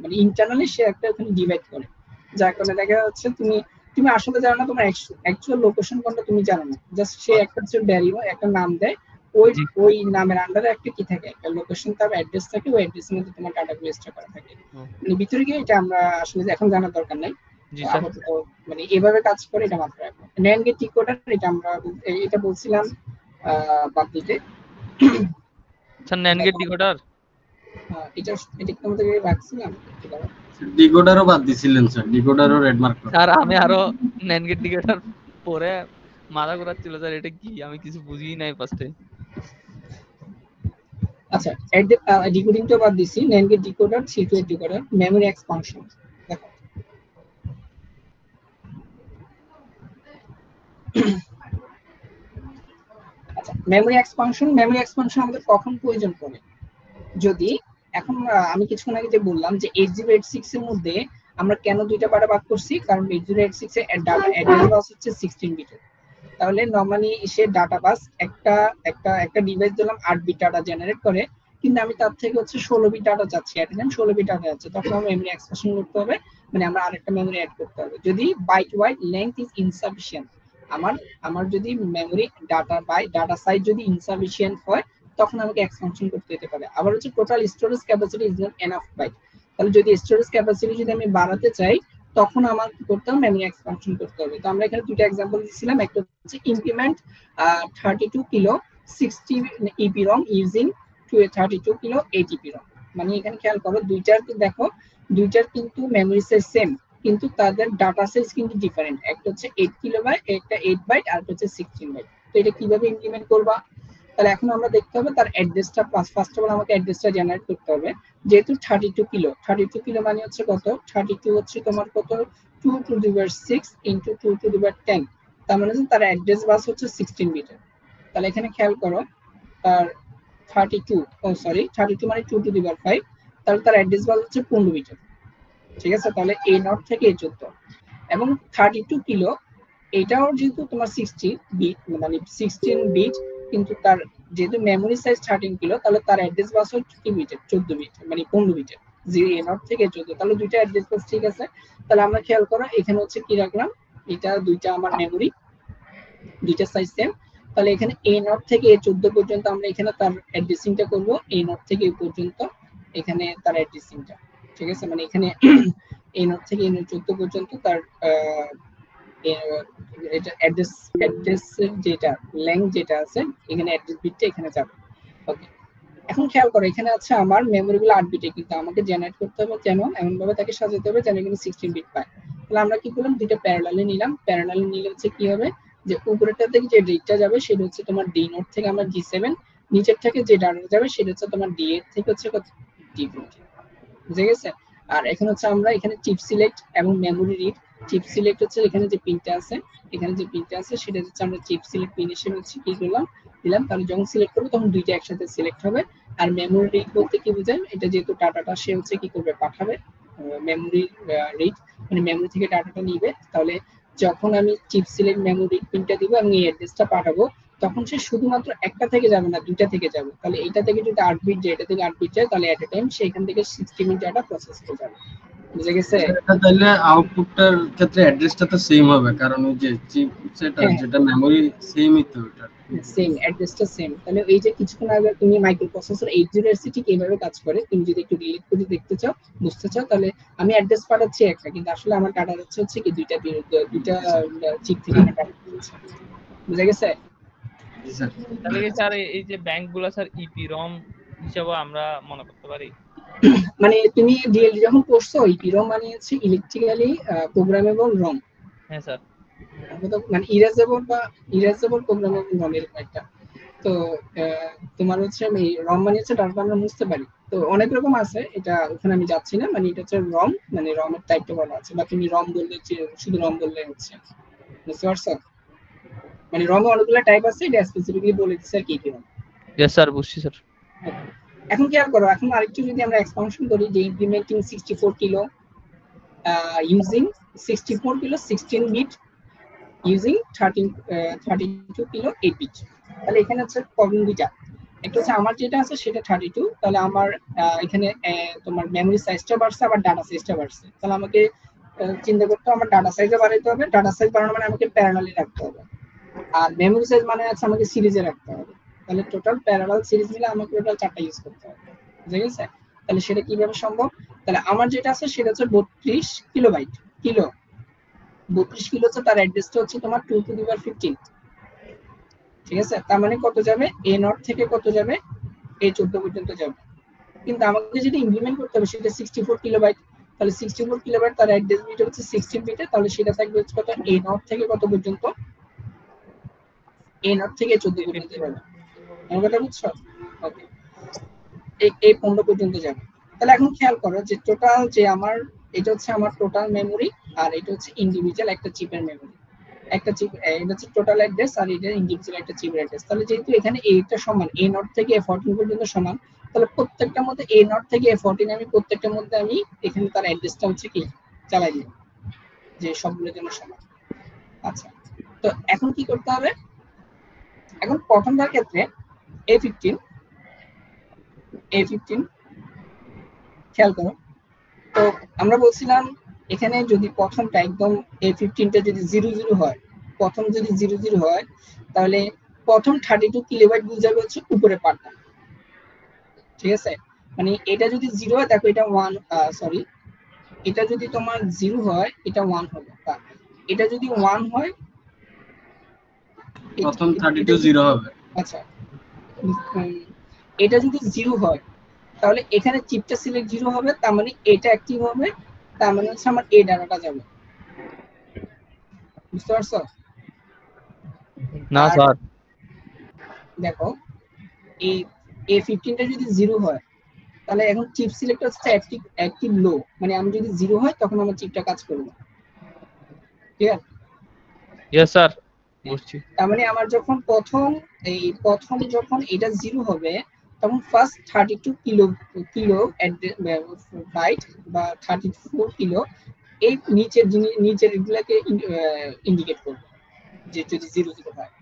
Speaker 1: মানে ইন্টারনালি সে একটা ওখানে ডিভাইড করে, যার কারণে দেখা যাচ্ছে তুমি আসলে জানো না তোমার অ্যাকচুয়াল লোকেশন কোনটা তুমি জানো না, জাস্ট সে একটা ভ্যারিয়েবল একটা নাম দেয়, ওই নামের আন্ডারে একটা কি থাকে, একটা লোকেশন তার অ্যাড্রেস থাকে, ওই অ্যাড্রেসের মধ্যে তোমার ডাটাগুলো স্টোর করা থাকে। মানে ভিতরে গিয়ে এটা আমরা আসলে এখন জানার দরকার নাই, মানে এভাবে কাজ করে এটা মাত্র। এখন NAND গেট ডিকোডার এটা আমরা এটা বলছিলাম বাদ দিতে।
Speaker 2: স্যার NAND গেট ডিকোডার
Speaker 1: এটা কি তোমাদের রাখছিলাম?
Speaker 4: ডিকোডারও বাদ দিছিলেন স্যার, ডিকোডারও রেড মার্ক।
Speaker 2: স্যার আমি আরো NAND গেট ডিকোডার পরে মাথা ঘোরাচ্ছিল স্যার, এটা কি আমি কিছু বুঝিই নাই ফার্স্টে।
Speaker 1: আচ্ছা ডিকোডিং তো বাদ দিছি, NAND গেট ডিকোডার, C2 এর ডিকোডার, মেমরি এক্সপানশন। দেখো আচ্ছা মেমরি এক্সপানশন আমাদের কখন প্রয়োজন পড়ে? যদি এখন আমি কিছুক্ষণ আগে যে বললাম যে 8086 এর মধ্যে আমরা কেন দুইটা পার্টে ভাগ করছি, কারণ 8086 এ ডাটা অ্যাড্রেস বাস হচ্ছে 16 বিটের। তাহলে নরমালি সে ডাটা বাস একটা ডিভাইস দিলাম 8 বিট ডাটা জেনারেট করে, কিন্তু আমি তার থেকে হচ্ছে 16 বিট ডাটা চাচ্ছি, অ্যাট টাইম 16 বিট ডাটা যাচ্ছে, তখন আমার মেমরি এক্সপানশন করতে হবে, মানে আমরা আরেকটা মেমরি অ্যাড করতে হবে। যদি বাইট ওয়াইড লেংথ ইজ ইনসাফিশিয়েন্ট, আমার যদি মেমরি ডাটা সাইজ যদি ইনসাফিশিয়েন্ট হয়, তখন আমাকে এক্সপানশন করতে হতে পারে। আবার হচ্ছে total storage capacity is not enough byte, তাহলে যদি স্টোরেজ ক্যাপাসিটি যদি আমি বাড়াতে চাই, তখন আমার কি করতে হবে, মেমরি এক্সপানশন করতে হবে। তো আমরা এখানে দুটো एग्जांपल দিয়েছিলাম, একটা হচ্ছে implement 32 kilo 60 EPROM using 32 kilo 8 EPROM। মানে এখানে খেয়াল করো দুইটার দেখো, দুইটার কিন্তু মেমরি সাইজ সেম, কিন্তু তাদের ডাটা সাইজ কিন্তু ডিফারেন্ট, একটা হচ্ছে 8 কিলোবাইট, একটা 8 বাইট, আর একটা হচ্ছে 16 বাইট। তো এটা কিভাবে ইমপ্লিমেন্ট করবা? তাহলে এখন আমরা দেখতে হবে তার অ্যাড্রেসটা, ফার্স্ট অফ অল আমাকে অ্যাড্রেসটা জেনারেট করতে হবে। যেহেতু 32 কিলো মানে হচ্ছে কত, 32 হচ্ছে তোমার কত, 2 to the power 6 into 2 to the power 10, তার মানে হচ্ছে তার অ্যাড্রেস বাস হচ্ছে 16 বিটের। তাহলে এখানে খেয়াল করো তার 32 মানে 2 টু দি পাওয়ার 5, তাহলে তার অ্যাড্রেস বাস হচ্ছে 15 বিটের। ঠিক আছে, তাহলে A0 থেকে A14 এবং 32 কিলো, এটাও যেহেতু তোমার 60 বিট মানে 16 বিট, কিন্তু তার যেহেতু মেমরি সাইজ 13 কিলো, তাহলে তার অ্যাড্রেস বাস হচ্ছে কি বিটের, 14 বিট মানে 15 বিটের। A0 থেকে A14, তাহলে দুইটা অ্যাড্রেস বাস ঠিক আছে। তাহলে আমরা খেয়াল করো এখানে হচ্ছে কি রাখলাম, এটা দুইটা আমার মেমরি, দুইটা সাইজ সেম। তাহলে এখানে A0 থেকে A14 পর্যন্ত আমরা এখানে তার অ্যাড্রেসিংটা করব, A0 থেকে এ পর্যন্ত এখানে তার অ্যাড্রেসিংটা। ঠিক আছে, মানে এখানে A0 থেকে A14 পর্যন্ত তার এটা অ্যাড্রেস যেটা লেংথ যেটা আছে, এখানে অ্যাড্রেস বিটটা এখানে যাবে। ওকে, এখন খেয়াল করো এখানে আছে আমার মেমরি গুলো 8 বিটে, কিন্তু আমাকে জেনারেট করতে হবে যেন এমন ভাবে তাকে সাজাতে হবে যেন এখানে 16 বিট পায়। তাহলে আমরা কি করলাম, দুটো প্যারালালে নিলাম। প্যারালালে নিলে হচ্ছে কি হবে, যে উপরেরটা থেকে যে রিডটা যাবে সেটা হচ্ছে তোমার ডি নোট থেকে আমার D7, নিচের থেকে যে ডাটা যাবে সেটা হচ্ছে তোমার D8 থেকে হচ্ছে D15। বুঝে গেছে? আর এখন হচ্ছে আমরা এখানে চিপ সিলেক্ট এবং মেমরি রিড। চিপ সিলেক্ট হচ্ছে এখানে যে পিনটা আছে, এখানে যে পিনটা আছে সেটা হচ্ছে আমরা চিপ সিলেক্ট পিন হিসেবে হচ্ছে কি করলাম, দিলাম। তাহলে যখন সিলেক্ট করব তখন দুইটা একসাথে সিলেক্ট হবে। আর মেমরি রিড বলতে কি বোঝায়, এটা যেহেতু ডাটাটা সে হচ্ছে কি করবে, পাঠাবে। মেমরি রিড মানে মেমরি থেকে ডাটাটা নিবে, তাহলে যখন আমি চিপ সিলেক্ট মেমরি পিনটা দিব এবং এই অ্যাড্রেসটা পাঠাবো, তখন সে শুধুমাত্র একটা থেকে যাবে না, দুইটা থেকে যাবে। তাহলে এটা থেকে যদি 8 বিট যায়, এটা থেকে 8 বিট যায়, তাহলে এট এ টাইম সে এখান থেকে 60 বিট ডাটা প্রসেস হয়ে যাবে। বুঝে গেছে?
Speaker 4: এটা তাহলে আউটপুটটার ক্ষেত্রে অ্যাড্রেসটা তো সেম হবে, কারণ ওই যে চিপ সেট আর যেটা মেমরি সেমই তো ওটা।
Speaker 1: সেম অ্যাড্রেসটা সেম। তাহলে এই যে কিছুক্ষণ আগে তুমি মাইক্রোপ্রসেসর 8080 ঠিক এইভাবে কাজ করে, তুমি যদি একটু রিলেট করে দেখতে চাও, বুঝতে চাও, তাহলে আমি অ্যাড্রেস পাঠাচ্ছি একটা, কিন্তু আসলে আমার ডাটা হচ্ছে কি দুইটা চিপ থেকে আমার ডাটা হচ্ছে। বুঝে গেছে?
Speaker 2: তাহলে কি স্যার এই যে ব্যাংকগুলো স্যার ইপিরম হিসেবে আমরা মনে করতে পারি?
Speaker 1: মানে তুমি ডিএলডি যখন পড়ছো, ইপিরম মানে হচ্ছে ইলেকট্রিক্যালি প্রোগ্রামেবল রম।
Speaker 2: হ্যাঁ স্যার,
Speaker 1: মানে ইরেজেবল প্রোগ্রামেবল রম এরকম একটা। তো তোমার হচ্ছে রম মানে হচ্ছে ডাটা আমরা মুছতে পারি। তো অনেক রকম আছে, এটা ওখানে আমি যাচ্ছি না। মানে এটা হচ্ছে রম, মানে রমের টাইপটা বলা আছে, বা তুমি রম বললে শুধু রম বললে হচ্ছে। বুঝতে পারছো? মানে রমে অনেকগুলো টাইপ আছে, এটা স্পেসিফিকলি বলে দিচ্ছে আর কি কি রম।
Speaker 2: ইয়েস স্যার, বুঝছি স্যার।
Speaker 1: এখন খেয়াল করো, এখন আরেকটু যদি আমরা এক্সপানশন করি, যে implementing 64 kilo using 64 kilo 16 bit using 32 kilo 8 bit. তাহলে এখানে হচ্ছে প্রবলেম দুইটা, একটা হচ্ছে আমার যেটা আছে সেটা 32, তাহলে আমার এখানে তোমার মেমরি সাইজটা বাড়ছে, আবার ডাটা সাইজটা বাড়ছে। তাহলে আমাকে চিন্তা করতে হবে আমার ডাটা সাইজও বাড়াইতে হবে। ডাটা সাইজ বাড়ানো মানে আমাকে প্যারালালি রাখতে হবে, আর মেমরি সাইজ মানে আছে আমাকে সিরিজে রাখতে হবে। তাহলে টোটাল প্যারালাল সিরিজ মিলে আমাকে টোটাল 4টা ইউজ করতে হবে। বুঝে গেছে? তাহলে সেটা কিভাবে সম্ভব? তাহলে আমার যেটা আছে সেটা হচ্ছে 32 কিলোবাইট, 32 কিলো হচ্ছে তার অ্যাড্রেসটা হচ্ছে তোমার 2 টু দি পাওয়ার 15। ঠিক আছে, তার মানে কত যাবে, A0 থেকে কত যাবে, A14 পর্যন্ত যাবে। কিন্তু আমাকে যেটা ইমপ্লিমেন্ট করতে হবে সেটা 64 কিলোবাইট। তাহলে 64 কিলোবাইট তার অ্যাড্রেস বিট হচ্ছে 16 বিটে, তাহলে সেটা থাকবে হচ্ছে কত, A0 থেকে কত পর্যন্ত, A0 থেকে 14 পর্যন্ত যাবে। আমার কথা বুঝছো? ওকে, এই 15 পর্যন্ত যাবে। তাহলে এখন খেয়াল করো যে টোটাল যে আমার এটা হচ্ছে আমার টোটাল মেমোরি, আর এটা হচ্ছে ইন্ডিভিজুয়াল একটা চিপের মেমোরি। একটা চিপ এটা হচ্ছে টোটাল অ্যাড্রেস, আর এটা ইন্ডিভিজুয়াল একটা চিপের অ্যাড্রেস। তাহলে যেহেতু এখানে এইটা সমান, A নট থেকে A14 পর্যন্ত সমান, তাহলে প্রত্যেকটার মধ্যে A নট থেকে A14 আমি প্রত্যেকটার মধ্যে আমি এখানে তার অ্যাড্রেসটা হচ্ছে কি চালাই দিই, যে সবগুলোর জন্য সমান। আচ্ছা, তো এখন কি করতে হবে? এখন প্রথমটার ক্ষেত্রে A15 খেয়াল করো। তো আমরা বলছিলাম এখানে যদি প্রথমটা একদম A15টা যদি 00 হয়, প্রথম যদি 00 হয়, তাহলে প্রথম 32 কিলোবাইট বুঝাবে হচ্ছে উপরে পার্টটা, ঠিক আছে? মানে এটা যদি 0 হয়, দেখো এটা 1, সরি, এটা যদি তোমার 0 হয় এটা 1 হবে, এটা যদি 1 হয়
Speaker 4: প্রথম 32 0 হবে।
Speaker 1: আচ্ছা, এটা যদি 0 হয় তাহলে এখানে চিপটা সিলেক্ট 0 হবে, তার মানে এটা অ্যাক্টিভ হবে, তার মানে হচ্ছে আমার এই ডাটাটা যাবে। বুঝতে পারছো?
Speaker 2: না স্যার,
Speaker 1: দেখো এই A15টা যদি 0 হয়, তাহলে এখন চিপ সিলেক্ট হচ্ছে অ্যাক্টিভ লো, মানে আমি যদি 0 হয় তখন আমার চিপটা কাজ করবে। ঠিক আছে?
Speaker 2: ইয়েস স্যার, বুঝছি।
Speaker 1: তার মানে আমার যখন প্রথম যখন এটা 0 হবে, তখন ফার্স্ট 32 কিলো বাইট বা 34 কিলো এই নিচের এগুলাকে ইন্ডিকেট করবে যে যদি 00 হয়,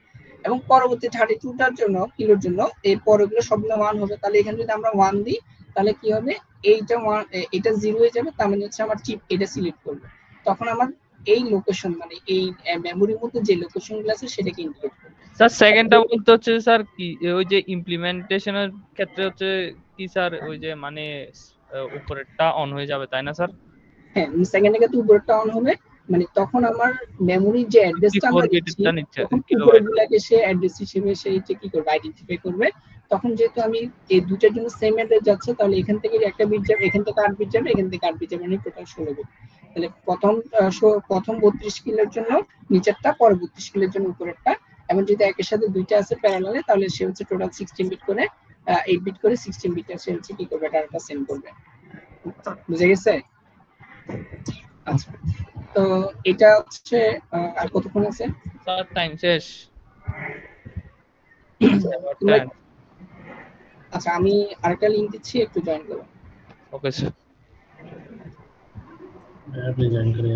Speaker 1: এবং পরবর্তী 32টার জন্য কিলোর জন্য এই পরগুলো সবগুলো 1 হবে। তাহলে এখানে যদি আমরা 1 দিই তাহলে কি হবে, এইটা 1 এটা 0 হয়ে যাবে, তার মানে হচ্ছে আমার চিপ এটা সিলেক্ট করবে, তখন আমার এই লোকেশন মানে এই মেমোরির মধ্যে যে লোকেশনগুলো আছে সেটাকে ইন্ডিকেট করবে।
Speaker 2: স্যার সেকেন্ডটা বলতে হচ্ছে স্যার কি ওই যে ইমপ্লিমেন্টেশনের ক্ষেত্রে হচ্ছে কি স্যার, ওই যে মানে উপরেরটা অন হয়ে যাবে তাই না স্যার?
Speaker 1: হ্যাঁ, সেকেন্ডে কিন্তু উপরেরটা অন হবে, মানে তখন আমার মেমোরির যে অ্যাড্রেসটা আমরা
Speaker 2: 64
Speaker 1: দিচ্ছি
Speaker 2: বিটটা নিচ্ছে
Speaker 1: তখন
Speaker 2: কিলোবাইট।
Speaker 1: উপরেরগুলোকে সে অ্যাড্রেস হিসেবে সে কি করবে, আইডেন্টিফাই করবে। তখন যেহেতু আমি এই দুটার জন্য সেম অ্যাড্রেস যাচ্ছে, তাহলে এখান থেকে একটা বিট যাবে, এখান থেকে 8 বিট যাবে, এখান থেকে 8 বিট যাবে, মানে টোটাল 16 বিট। তাহলে প্রথম 32 কিলোর জন্য নিচেরটা, পরে 32 কিলোর জন্য উপরেরটা, এবং যদি একের সাথে দুইটা আছে প্যারালালে, তাহলে সে হচ্ছে টোটাল 16 বিট করে 8 বিট করে 16 বিটটা সে হচ্ছে কি করবে, ডাটাটা সেন্ড করবে। বুঝে গেছে? আচ্ছা, তো এটা হচ্ছে আর কতক্ষণ আছে?
Speaker 2: স্যার টাইম শেষ।
Speaker 1: আচ্ছা, আমি আরেকটা লিংক দিচ্ছি, একটু জয়েন করো।
Speaker 2: Okay sir.
Speaker 4: আপনি জয়েন করে